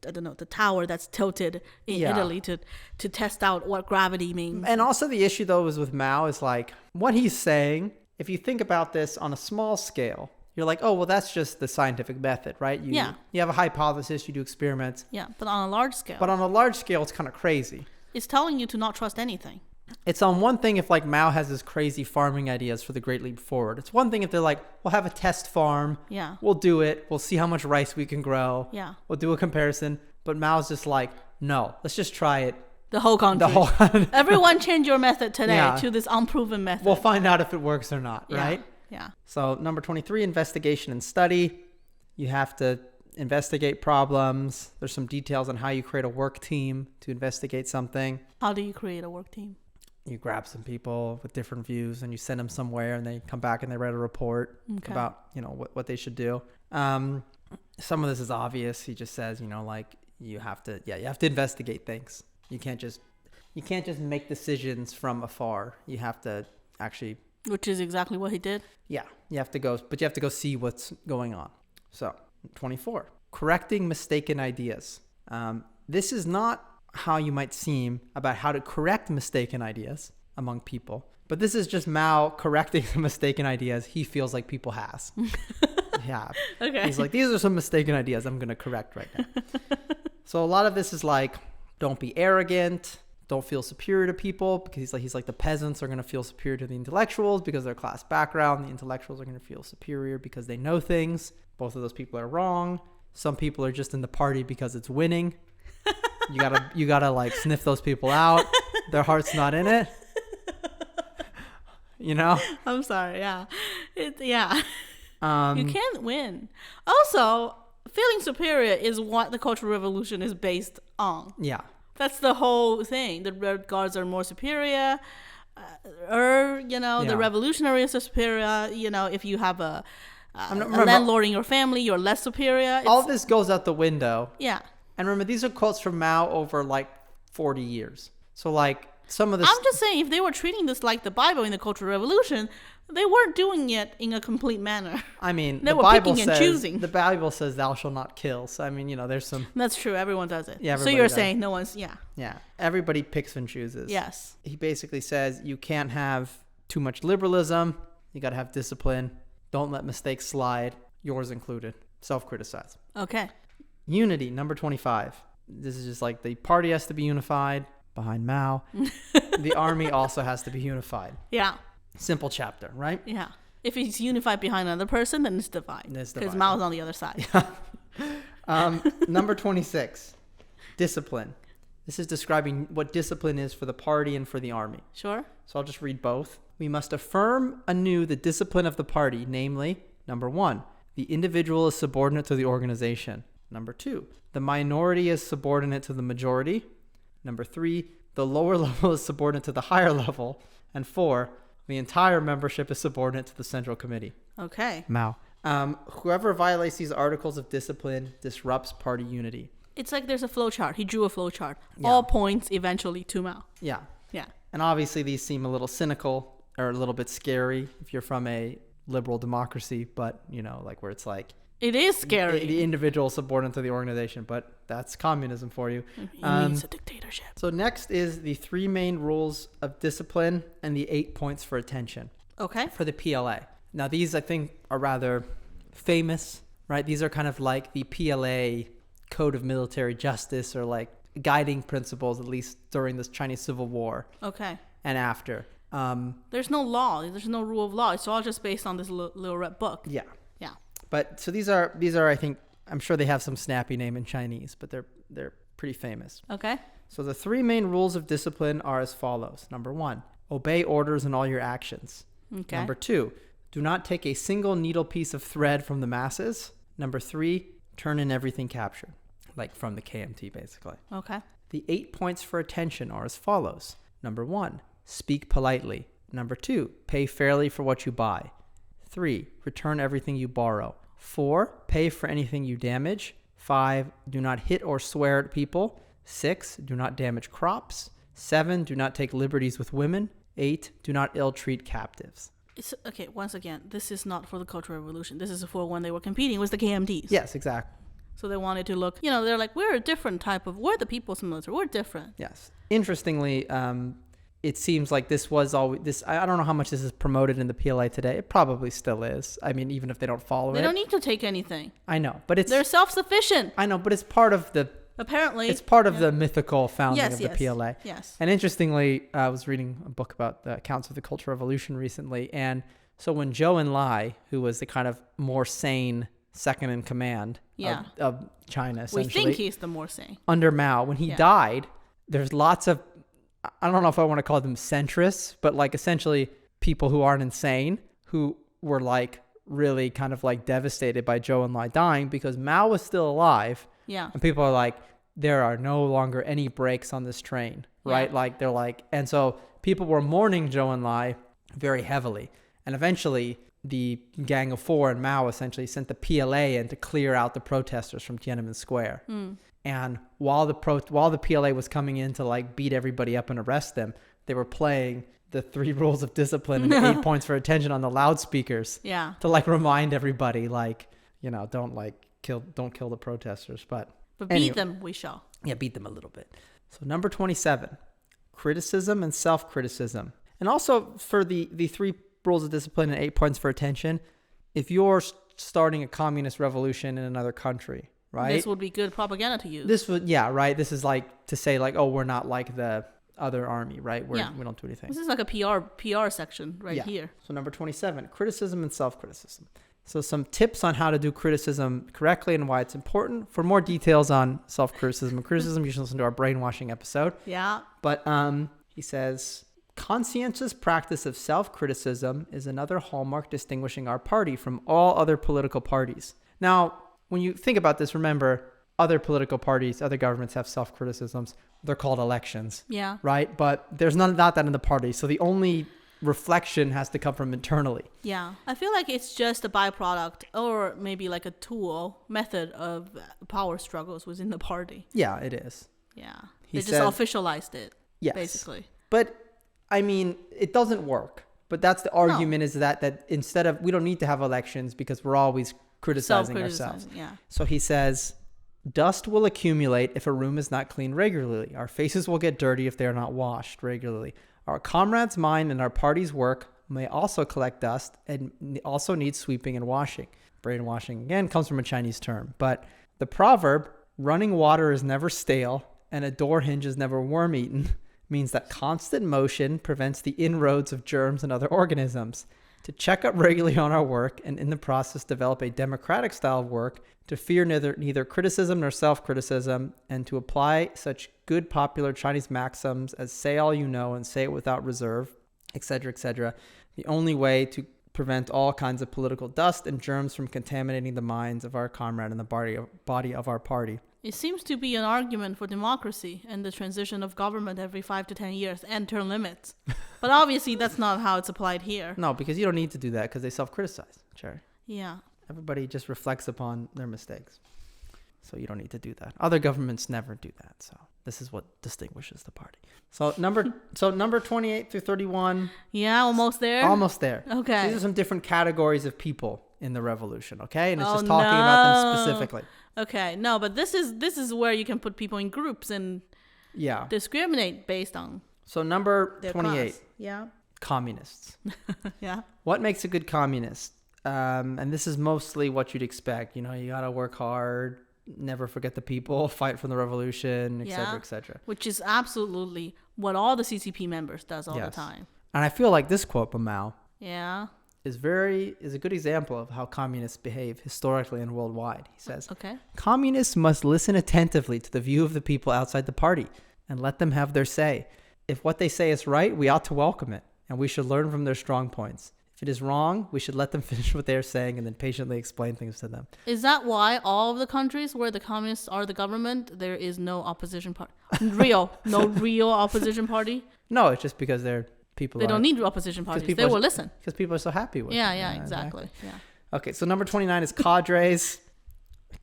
I don't know, the tower that's tilted in Italy to test out what gravity means. And also the issue though is with Mao is like what he's saying, if you think about this on a small scale, you're like, oh, well, that's just the scientific method, right? You have a hypothesis, you do experiments. Yeah, but on a large scale. But on a large scale, it's kind of crazy. It's telling you to not trust anything. It's on one thing if like Mao has his crazy farming ideas for the Great Leap Forward. It's one thing if they're like, we'll have a test farm. Yeah. We'll do it. We'll see how much rice we can grow. Yeah. We'll do a comparison. But Mao's just like, no, let's just try it. The whole country. Everyone change your method today to this unproven method. We'll find out if it works or not, right? Yeah. So number 23, investigation and study. You have to investigate problems. There's some details on how you create a work team to investigate something. How do you create a work team? You grab some people with different views and you send them somewhere and they come back and they write a report about, what they should do. Some of this is obvious. He just says, like you have to investigate things. You can't just make decisions from afar. You have to actually. Which is exactly what he did. Yeah. You have to go see what's going on. So 24, correcting mistaken ideas. This is not how you might seem about how to correct mistaken ideas among people. But this is just Mao correcting the mistaken ideas he feels like people has. Yeah. Okay. He's like, these are some mistaken ideas I'm going to correct right now. So a lot of this is like, don't be arrogant. Don't feel superior to people, because he's like the peasants are going to feel superior to the intellectuals because of their class background. The intellectuals are going to feel superior because they know things. Both of those people are wrong. Some people are just in the party because it's winning. You gotta like sniff those people out. Their heart's not in it. you know? I'm sorry. Yeah. You can't win. Also, feeling superior is what the Cultural Revolution is based on. Yeah. That's the whole thing. The Red Guards are more superior. The revolutionaries are superior. If you have a landlord in your family, you're less superior. All this goes out the window. Yeah. And remember, these are quotes from Mao over like 40 years. So like some of this... I'm just saying, if they were treating this like the Bible in the Cultural Revolution, they weren't doing it in a complete manner. I mean, they were picking and choosing. The Bible says thou shalt not kill. So I mean, there's some... That's true. Everyone does it. Yeah, so you're saying no one's... Yeah. Yeah. Everybody picks and chooses. Yes. He basically says you can't have too much liberalism. You got to have discipline. Don't let mistakes slide. Yours included. Self-criticize. Okay. Unity, number 25. This is just like the party has to be unified behind Mao. The army also has to be unified. Yeah. Simple chapter, right? Yeah. If it's unified behind another person, then it's divided. Because Mao's on the other side. Number 26. Discipline. This is describing what discipline is for the party and for the army. Sure. So I'll just read both. We must affirm anew the discipline of the party, namely, number 1, the individual is subordinate to the organization. Number 2, the minority is subordinate to the majority. Number 3, the lower level is subordinate to the higher level. And 4, the entire membership is subordinate to the central committee. Okay. Mao. Whoever violates these articles of discipline disrupts party unity. It's like there's a flow chart. He drew a flow chart. Yeah. All points eventually to Mao. Yeah. Yeah. And obviously these seem a little cynical or a little bit scary if you're from a liberal democracy, but, like where it's like... It is scary. The individual subordinate to the organization, but that's communism for you. It's a dictatorship. So next is the 3 main rules of discipline and the 8 points for attention. Okay. For the PLA. Now these I think are rather famous, right? These are kind of like the PLA code of military justice or like guiding principles, at least during this Chinese Civil War. Okay. And after. There's no law. There's no rule of law. It's all just based on this little red book. Yeah. Yeah. But so these are I think I'm sure they have some snappy name in Chinese, but they're pretty famous. Okay. So the 3 main rules of discipline are as follows. Number 1, obey orders in all your actions. Okay. Number 2, do not take a single needle piece of thread from the masses. Number 3, turn in everything captured, like from the KMT basically. Okay. The 8 points for attention are as follows. Number 1, speak politely. Number 2, pay fairly for what you buy. 3, return everything you borrow. 4, pay for anything you damage. 5, do not hit or swear at people. 6, do not damage crops. 7, do not take liberties with women. 8, do not ill-treat captives. Okay, once again, this is not for the Cultural Revolution. This is for when they were competing with the KMTs. Yes, exactly. So they wanted to look, they're like, we're a different type of, we're the people's military. We're different. Yes. Interestingly, it seems like this was always this. I don't know how much this is promoted in the PLA today. It probably still is. I mean, even if they don't follow They it. don't need to take anything. I know, but They're self-sufficient. I know, but it's part of the. Apparently. It's part of the mythical founding of the PLA. Yes. And interestingly, I was reading a book about the accounts of the Cultural Revolution recently, and so when Zhou Enlai, who was the kind of more sane second in command of China, essentially. We think he's the more sane. Under Mao, when he died, there's lots of, I don't know if I want to call them centrists, but like essentially people who aren't insane, who were like really kind of like devastated by Zhou Enlai dying because Mao was still alive. Yeah. And people are like, there are no longer any brakes on this train, right? Yeah. Like they're like, and so people were mourning Zhou Enlai very heavily. And eventually the Gang of Four and Mao essentially sent the PLA in to clear out the protesters from Tiananmen Square. And while the PLA was coming in to like beat everybody up and arrest them, they were playing the 3 rules of discipline and the 8 points for attention on the loudspeakers. Yeah. To like remind everybody, like, don't kill the protesters, but beat them we shall. Yeah, beat them a little bit. So number 27, criticism and self-criticism. And also for the 3 rules of discipline and 8 points for attention, if you're starting a communist revolution in another country, right? This would be good propaganda to use. Right? This is like to say like, oh, we're not like the other army, right? We don't do anything. This is like a PR section here. So number 27, criticism and self-criticism. So some tips on how to do criticism correctly and why it's important. For more details on self-criticism and criticism, you should listen to our brainwashing episode. Yeah. But he says, Conscientious practice of self-criticism is another hallmark distinguishing our party from all other political parties. Now, when you think about this, remember, other political parties, other governments have self-criticisms. They're called elections. Yeah. Right? But there's not that in the party. So the only reflection has to come from internally. Yeah. I feel like it's just a byproduct or maybe like a method of power struggles within the party. Yeah, it is. Yeah. They just officialized it. Yes. Basically. But, I mean, it doesn't work. But that's the argument is that instead of, we don't need to have elections because we're always criticizing ourselves. Yeah. So he says, dust will accumulate if a room is not cleaned regularly. Our faces will get dirty if they are not washed regularly. Our comrades' mind and our party's work may also collect dust and also need sweeping and washing. Brainwashing, again, comes from a Chinese term. But the proverb, running water is never stale and a door hinge is never worm-eaten, means that constant motion prevents the inroads of germs and other organisms. To check up regularly on our work and in the process develop a democratic style of work, to fear neither criticism nor self-criticism, and to apply such good popular Chinese maxims as say all you know and say it without reserve, etc., etc. The only way to prevent all kinds of political dust and germs from contaminating the minds of our comrade and the body of our party. It seems to be an argument for democracy and the transition of government every 5 to 10 years and term limits. But obviously that's not how it's applied here. No, because you don't need to do that because they self-criticize, Cherry. Yeah. Everybody just reflects upon their mistakes. So you don't need to do that. Other governments never do that. So this is what distinguishes the party. So number 28 through 31. Yeah, almost there. Almost there. Okay. These are some different categories of people in the revolution, okay? And it's just talking about them specifically. Okay. No, but this is where you can put people in groups and discriminate based on So number 28. Class. Yeah. Communists. Yeah. What makes a good communist? And this is mostly what you'd expect. You know, you got to work hard, never forget the people, fight for the revolution, etc., etc. Which is absolutely what all the CCP members does all the time. And I feel like this quote from Mao is a good example of how communists behave historically and worldwide. He says, communists must listen attentively to the view of the people outside the party and let them have their say. If what they say is right, we ought to welcome it, and we should learn from their strong points. If it is wrong, we should let them finish what they are saying and then patiently explain things to them. Is that why all of the countries where the communists are the government, there is no opposition party? No real opposition party? No, it's just because they're people. They don't need opposition parties. They will listen. Because people are so happy with it. Yeah, exactly. Yeah. Okay, so number 29 is cadres.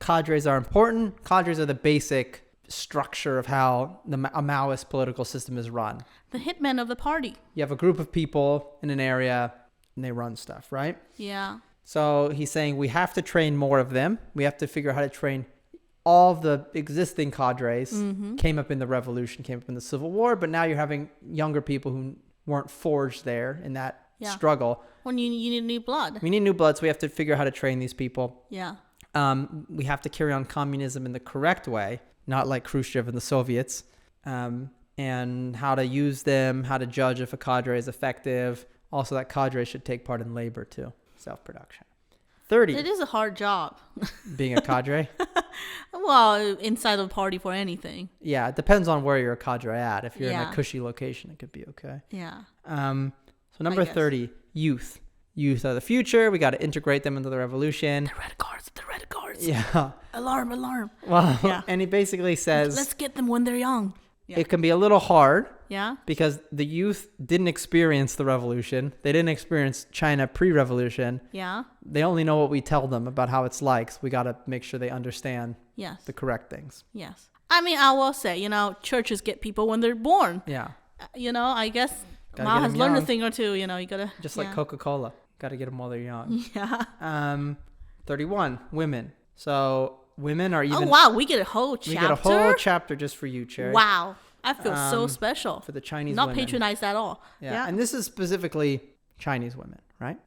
Cadres are important. Cadres are the basic structure of how a Maoist political system is run. The hitmen of the party. You have a group of people in an area and they run stuff, right? Yeah. So he's saying we have to train more of them. We have to figure out how to train all of the existing cadres. Came up in the revolution, came up in the Civil War, but now you're having younger people who weren't forged there in that struggle. When you need new blood. We need new blood, so we have to figure out how to train these people. Yeah. We have to carry on communism in the correct way, not like Khrushchev and the Soviets, and how to use them, how to judge if a cadre is effective. Also, that cadre should take part in labor, too. Self-production. 30. It is a hard job. Being a cadre? Well, inside of a party for anything. Yeah, it depends on where you're a cadre at. If you're in a cushy location, it could be okay. Yeah. So number 30, youth. Youth are the future. We got to integrate them into the revolution. The red guards. Yeah. Alarm. Well, and he basically says... Let's get them when they're young. Yeah. It can be a little hard. Yeah. Because the youth didn't experience the revolution. They didn't experience China pre-revolution. Yeah. They only know what we tell them about how it's like. So we got to make sure they understand the correct things. Yes. I mean, I will say, churches get people when they're born. Yeah. I guess Mao has learned a thing or two. You got to... Just like Coca-Cola. Got to get them while they're young. Yeah. 31, women. So women are even... Oh, wow. We get a whole chapter? We get a whole chapter just for you, Cherry. Wow. I feel so special. For the Chinese Not women. Not patronized at all. Yeah. And this is specifically Chinese women, right?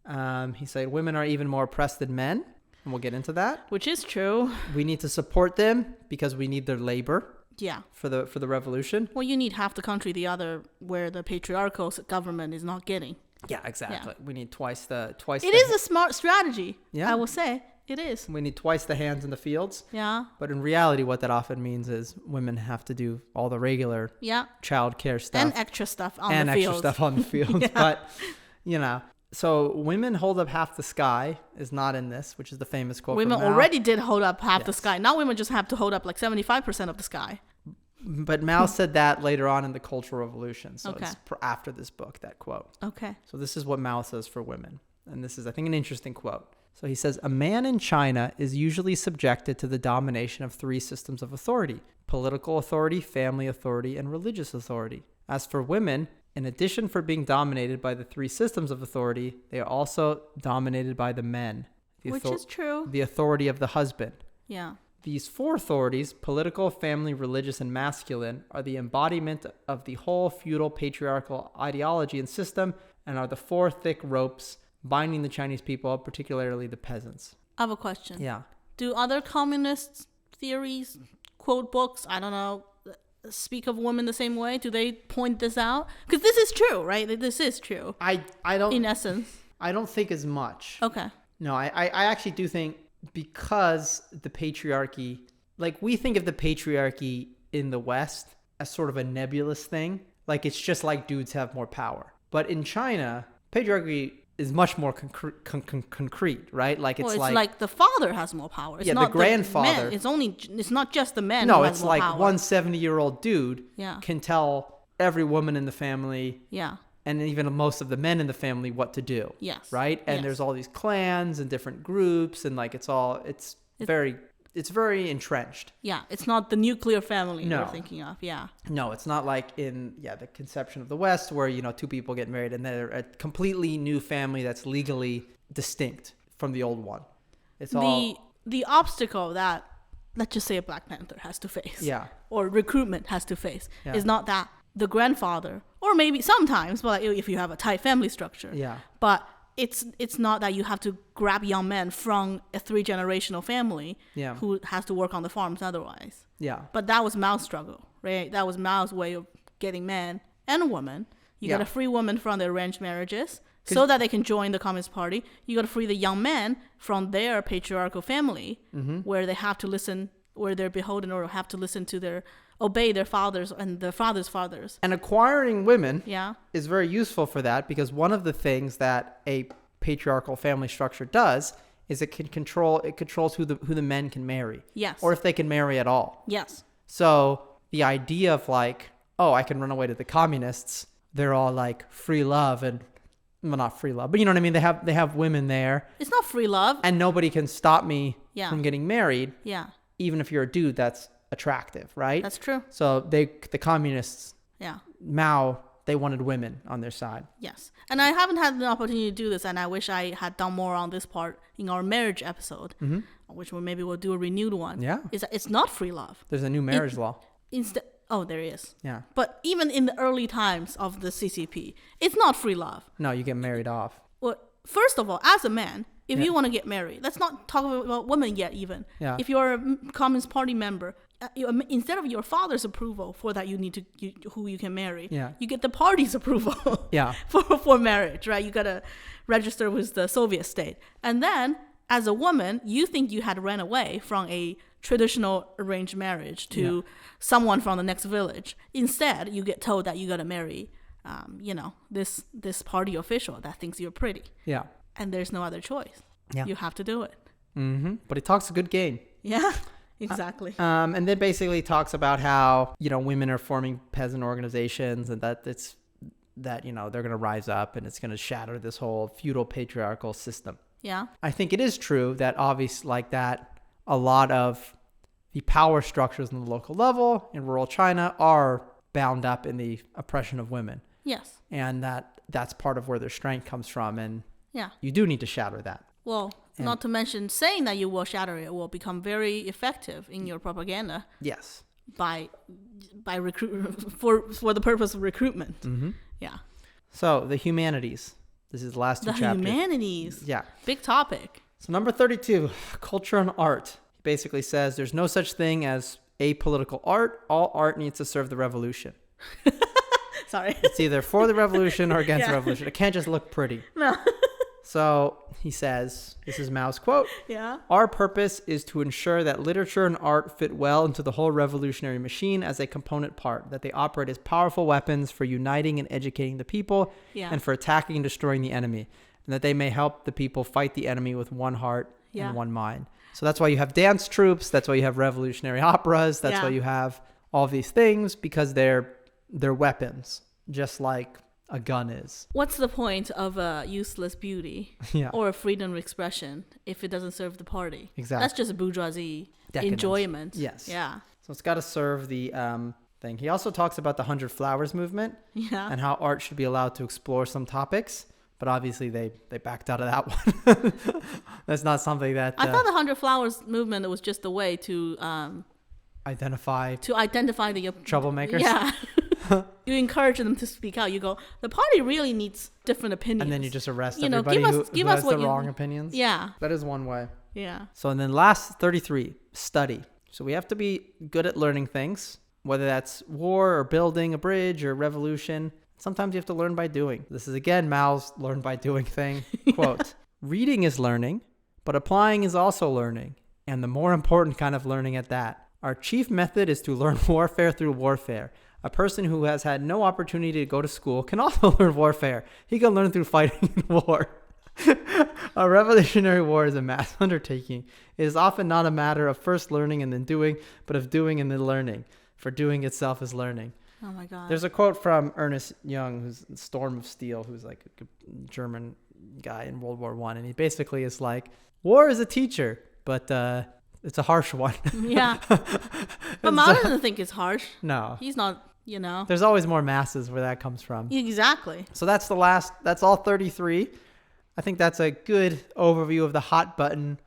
He said women are even more oppressed than men. And we'll get into that. Which is true. We need to support them because we need their labor. Yeah. For the revolution. Well, you need half the country, the other where the patriarchal government is not getting. Yeah, exactly. Yeah. We need twice. It is a smart strategy. Yeah. I will say. it is. We need twice the hands in the fields. Yeah. But in reality, what that often means is women have to do all the regular child care stuff. And extra stuff on the field. Yeah. But, so women hold up half the sky is not in this, which is the famous quote Women from Mao. already did hold up half the sky. Now women just have to hold up like 75% of the sky. But Mao said that later on in the Cultural Revolution. So it's after this book, that quote. Okay. So this is what Mao says for women. And this is, I think, an interesting quote. So he says, a man in China is usually subjected to the domination of 3 systems of authority: political authority, family authority, and religious authority. As for women, in addition for being dominated by the 3 systems of authority, they are also dominated by the men. Which is true. The authority of the husband. Yeah. These 4 authorities, political, family, religious, and masculine, are the embodiment of the whole feudal patriarchal ideology and system, and are the 4 thick ropes binding the Chinese people, particularly the peasants. I have a question. Yeah. Do other communist theories, quote books, I don't know, speak of women the same way? Do they point this out? Because this is true, right? This is true. I don't. In essence. I don't think as much. Okay. No, I actually do think, because the patriarchy, like, we think of the patriarchy in the West as sort of a nebulous thing. Like, it's just like dudes have more power. But in China, patriarchy is much more concrete, right? Like, it's like the father has more power. It's not the grandfather. It's not just the men. No, who it's has more like power. one 70-year-old dude can tell every woman in the family, and even most of the men in the family, what to do. Yes. Right? And there's all these clans and different groups, and like it's very entrenched. Yeah, it's not the nuclear family we're thinking of. Yeah. No, it's not like in the conception of the West where 2 people get married and they're a completely new family that's legally distinct from the old one. It's the obstacle that, let's just say, a Black Panther has to face, or recruitment has to face, is not that the grandfather, or maybe sometimes, but if you have a tight family structure, but it's not that you have to grab young men from a 3-generational family who has to work on the farms otherwise. Yeah. But that was Mao's struggle, right? That was Mao's way of getting men and women. You got to free women from their arranged marriages so that they can join the Communist Party. You got to free the young men from their patriarchal family, where they have to listen, where they're beholden or have to listen to obey their fathers and their fathers' fathers. And acquiring women is very useful for that, because one of the things that a patriarchal family structure does is it controls who the men can marry. Yes. Or if they can marry at all. Yes. So the idea of like, oh, I can run away to the communists, they're all like free love, and well, not free love, but you know what I mean? They have women there. It's not free love. And nobody can stop me from getting married. Yeah. Even if you're a dude that's attractive, right? That's true. So the communists, Mao, they wanted women on their side. Yes. And I haven't had the opportunity to do this, and I wish I had done more on this part in our marriage episode, which maybe we'll do a renewed one. Yeah. Is that it's not free love. There's a new marriage law. There is. Yeah. But even in the early times of the CCP, it's not free love. No, you get married off. Well, first of all, as a man, if you want to get married, let's not talk about women yet even. Yeah. If you're a Communist Party member, instead of your father's approval for that, you need who you can marry. Yeah. You get the party's approval. for marriage, right? You gotta register with the Soviet state, and then as a woman, you think you had ran away from a traditional arranged marriage to someone from the next village. Instead, you get told that you gotta marry, this party official that thinks you're pretty. Yeah. And there's no other choice. Yeah. You have to do it. Mm-hmm. But he talks a good game. Yeah. Exactly. And then basically talks about how, women are forming peasant organizations, and that they're going to rise up and it's going to shatter this whole feudal patriarchal system. Yeah. I think it is true that obviously like that, a lot of the power structures on the local level in rural China are bound up in the oppression of women. Yes. And that's part of where their strength comes from. And you do need to shatter that. Well, not to mention saying that you will shatter it will become very effective in your propaganda. Yes. By for the purpose of recruitment. Mm-hmm. Yeah. So the humanities. This is the last 2 chapters. The humanities. Yeah. Big topic. So number 32, culture and art. He basically says there's no such thing as apolitical art. All art needs to serve the revolution. Sorry. It's either for the revolution or against the revolution. It can't just look pretty. No. So he says, this is Mao's quote. Yeah. Our purpose is to ensure that literature and art fit well into the whole revolutionary machine as a component part, that they operate as powerful weapons for uniting and educating the people and for attacking and destroying the enemy, and that they may help the people fight the enemy with one heart and one mind. So that's why you have dance troupes. That's why you have revolutionary operas. That's why you have all of these things, because they're weapons, just like a gun is. What's the point of a useless beauty or a freedom of expression if it doesn't serve the party? Exactly. That's just a bourgeoisie Decadence. enjoyment. Yes. Yeah. So it's got to serve the thing. He also talks about the 100 Flowers movement and how art should be allowed to explore some topics. But obviously they backed out of that one. That's not something that... I thought the 100 Flowers movement was just a way to... identify the... troublemakers? Yeah. You encourage them to speak out. You go, the party really needs different opinions. And then you just arrest everybody who has the wrong opinions. Yeah. That is one way. Yeah. So and then last 33, study. So we have to be good at learning things, whether that's war or building a bridge or revolution. Sometimes you have to learn by doing. This is, again, Mao's learn by doing thing. Quote, reading is learning, but applying is also learning, and the more important kind of learning at that. Our chief method is to learn warfare through warfare. A person who has had no opportunity to go to school can also learn warfare. He can learn through fighting in war. A revolutionary war is a mass undertaking. It is often not a matter of first learning and then doing, but of doing and then learning. For doing itself is learning. Oh my God. There's a quote from Ernest Young, who's Storm of Steel, who's like a German guy in World War I. And he basically is like, war is a teacher, but it's a harsh one. Yeah. But Mao doesn't think it's harsh. No. He's not, There's always more masses where that comes from. Exactly. So that's that's all 33. I think that's a good overview of the hot button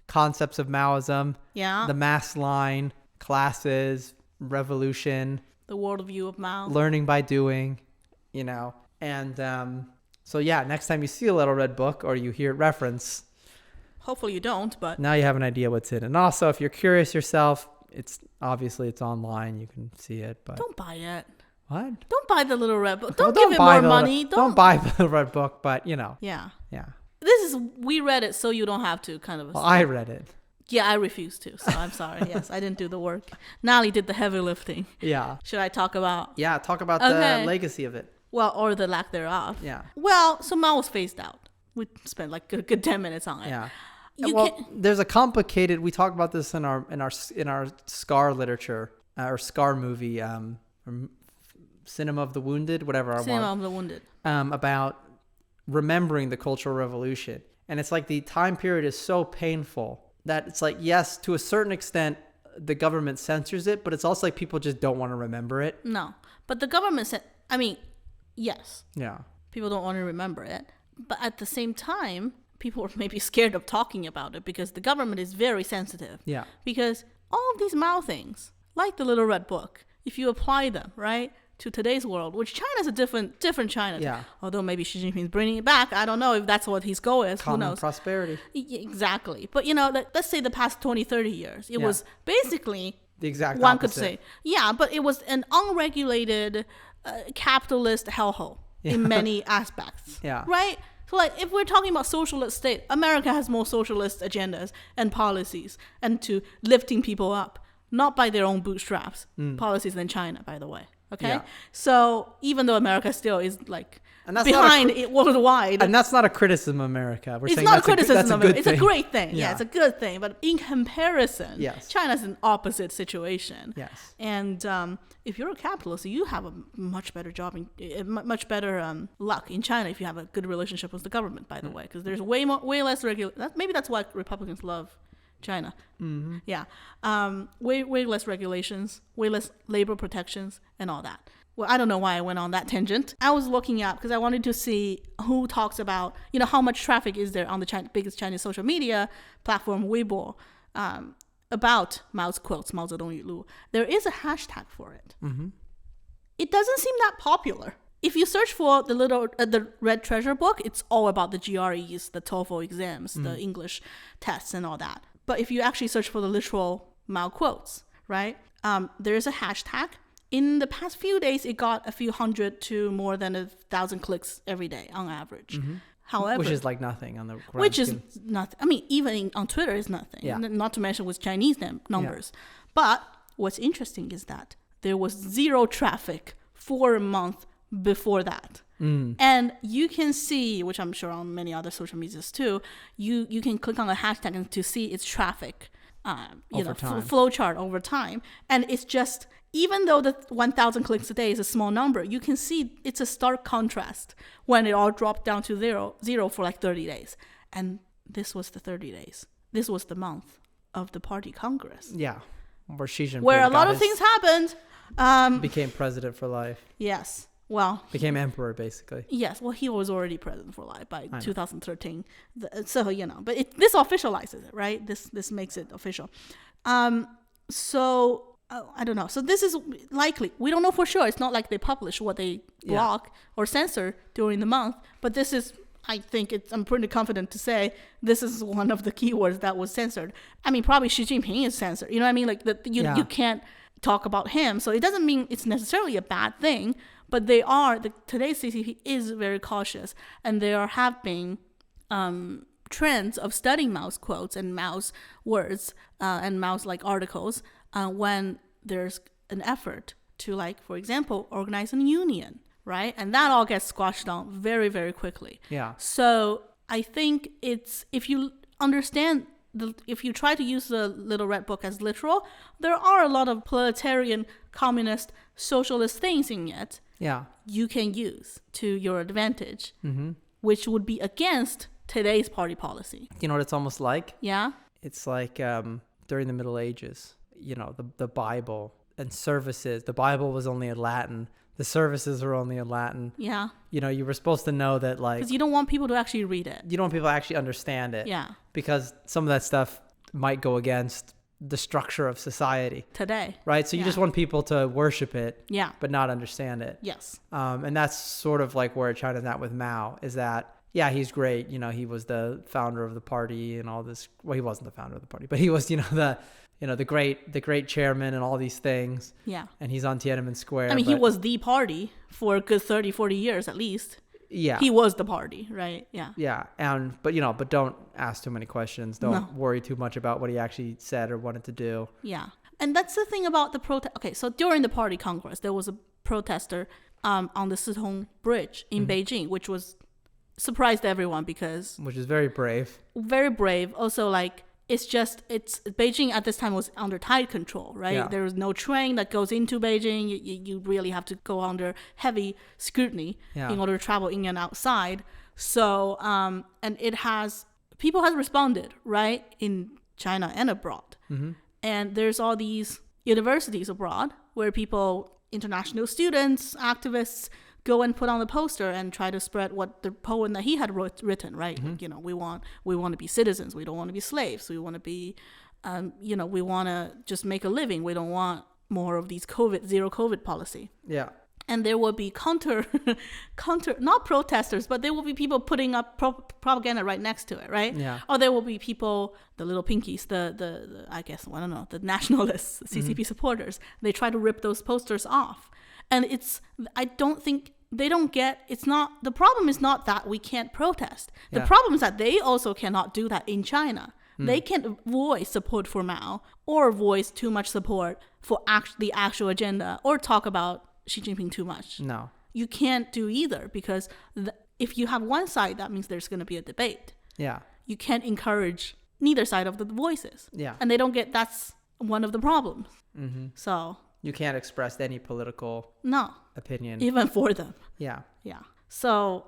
concepts of Maoism. Yeah. The mass line, classes, revolution. The worldview of Mao. Learning by doing, And so, next time you see a little red book or you hear it reference. Hopefully you don't, but. Now you have an idea what's in it. And also, if you're curious yourself, it's online. You can see it, but. Don't buy it. What? Don't buy the little red book. Don't give it more money. Don't buy the red book, but Yeah. Yeah. We read it so you don't have to kind of. Well, I read it. Yeah, I refuse to, so I'm sorry. Yes, I didn't do the work. Nali did the heavy lifting. Yeah. Should I talk about? Yeah, talk about the legacy of it. Well, or the lack thereof. Yeah. Well, so Mao was phased out. We spent like a good 10 minutes on it. Yeah. There's a complicated. We talk about this in our Scar literature or Scar movie, Cinema of the Wounded, whatever. Cinema of the Wounded. About remembering the Cultural Revolution, and it's like the time period is so painful that it's like, yes, to a certain extent, the government censors it, but it's also like people just don't want to remember it. No, but the government said, yes. Yeah. People don't want to remember it. But at the same time, people are maybe scared of talking about it because the government is very sensitive. Yeah. Because all of these Mao things, like the Little Red Book, if you apply them, right, to today's world, which China's a different China. Yeah. Although maybe Xi Jinping's bringing it back. I don't know if that's what his goal is. Common Who knows? prosperity. Exactly. But, let's say the past 20, 30 years, it was basically... The exact one opposite. could say. Yeah, but it was an unregulated capitalist hellhole in many aspects. Yeah. Right? So, if we're talking about socialist state, America has more socialist agendas and policies and to lifting people up, not by their own bootstraps, policies than China, by the way. Okay? Yeah. So, even though America still is, and that's behind it worldwide. And that's not a criticism of America. It's not a criticism of it. It's a great thing. Yeah. It's a good thing. But in comparison, yes. China's an opposite situation. Yes. And if you're a capitalist, you have a much better job, much better luck in China if you have a good relationship with the government, by the way, because there's way less maybe that's why Republicans love China. Mm-hmm. Yeah. Way less regulations, way less labor protections, and all that. Well, I don't know why I went on that tangent. I was looking up because I wanted to see who talks about, how much traffic is there on the biggest Chinese social media platform, Weibo, about Mao's quotes, Mao Zedong Yu Lu. There is a hashtag for it. Mm-hmm. It doesn't seem that popular. If you search for the Red Treasure book, it's all about the GREs, the TOEFL exams, the English tests and all that. But if you actually search for the literal Mao quotes, right, there is a hashtag. In the past few days, it got a few hundred to more than 1,000 clicks every day on average. Mm-hmm. However, which is like nothing on the grand which is scheme. nothing. I mean, even on Twitter is nothing. Yeah. Not to mention with Chinese numbers. But what's interesting is that there was zero traffic for a month before that. And you can see, which I'm sure on many other social medias too, you can click on a hashtag and to see its traffic, flow chart over time. And it's just, even though the 1,000 clicks a day is a small number, you can see it's a stark contrast when it all dropped down to zero for like 30 days. And this was the 30 days. This was the month of the party congress. Yeah. Where Xi Jinping where a lot of things happened. Became president for life. Yes. Well, became emperor, basically. Yes. Well, he was already president for life by 2013. So, but this officializes it, right? This makes it official. So, I don't know. So this is likely. We don't know for sure. It's not like they publish what they block or censor during the month. But this is, I think I'm pretty confident to say this is one of the keywords that was censored. I mean, probably Xi Jinping is censored. You know what I mean? Like you can't talk about him. So it doesn't mean it's necessarily a bad thing. But today's CCP is very cautious, and there have been trends of studying Mao's quotes and Mao's words and Mao's like articles when there's an effort to, like, for example, organize a union, right? And that all gets squashed down very, very quickly. Yeah. So I think if you understand, if you try to use the Little Red Book as literal, there are a lot of proletarian, communist, socialist things in it. Yeah. You can use to your advantage, which would be against today's party policy. You know what it's almost like? Yeah. It's like during the Middle Ages, the Bible and services. The Bible was only in Latin. The services were only in Latin. Yeah. You were supposed to know that, like, because you don't want people to actually read it. You don't want people to actually understand it. Yeah. Because some of that stuff might go against the structure of society today, right? So you just want people to worship it, but not understand it. Yes. And that's sort of like where China's at with Mao, is that he's great. He was the founder of the party and all this. Well, he wasn't the founder of the party, but he was the great chairman and all these things. Yeah. And he's on Tiananmen Square. I mean, he was the party for a good 30-40 years at least. Yeah. He was the party, right? Yeah. Yeah. But don't ask too many questions. Don't worry too much about what he actually said or wanted to do. Yeah. And that's the thing about the protest. Okay, so during the party congress, there was a protester on the Sitong Bridge in Beijing, which surprised everyone which is very brave. Very brave. Also, like, it's Beijing at this time was under tight control, right? Yeah. There was no train that goes into Beijing. You really have to go under heavy scrutiny in order to travel in and outside. So, and people has responded, right, in China and abroad. Mm-hmm. And there's all these universities abroad where international students, activists, go and put on the poster and try to spread what the poem that he had written, right? Mm-hmm. We want to be citizens. We don't want to be slaves. We want to be, we want to just make a living. We don't want more of these zero COVID policy. Yeah. And there will be counter, not protesters, but there will be people putting up propaganda right next to it, right? Yeah. Or there will be people, the little pinkies, the I guess, I don't know, the nationalists, CCP supporters. They try to rip those posters off. And I don't think they don't get, the problem is not that we can't protest. The problem is that they also cannot do that in China. They can't voice support for Mao or voice too much support for the actual agenda or talk about Xi Jinping too much. No. You can't do either, because if you have one side, that means there's going to be a debate. Yeah. You can't encourage neither side of the voices. Yeah. And that's one of the problems. Mm-hmm. So you can't express any political opinion. Even for them. Yeah. Yeah. So,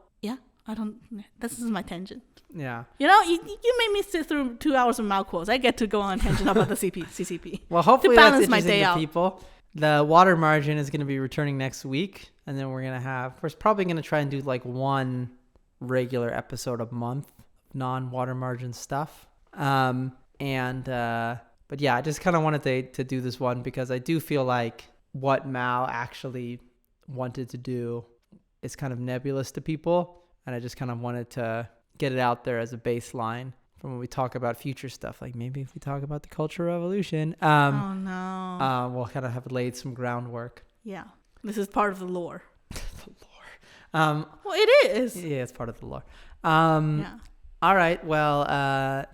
this is my tangent. Yeah. You made me sit through 2 hours of Mao quotes. I get to go on a tangent about the CCP. Well, hopefully that's interesting to people. The water margin is going to be returning next week. And then we're probably going to try and do like one regular episode a month, non-water margin stuff. But yeah, I just kind of wanted to do this one because I do feel like what Mao actually wanted to do is kind of nebulous to people. And I just kind of wanted to get it out there as a baseline from when we talk about future stuff. Like maybe if we talk about the Cultural Revolution, we'll kind of have laid some groundwork. Yeah. This is part of the lore. The Well, it is. Yeah, it's part of the lore. Yeah. All right. Well,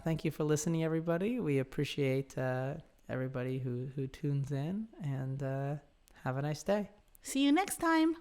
thank you for listening, everybody. We appreciate everybody who tunes in, and have a nice day. See you next time.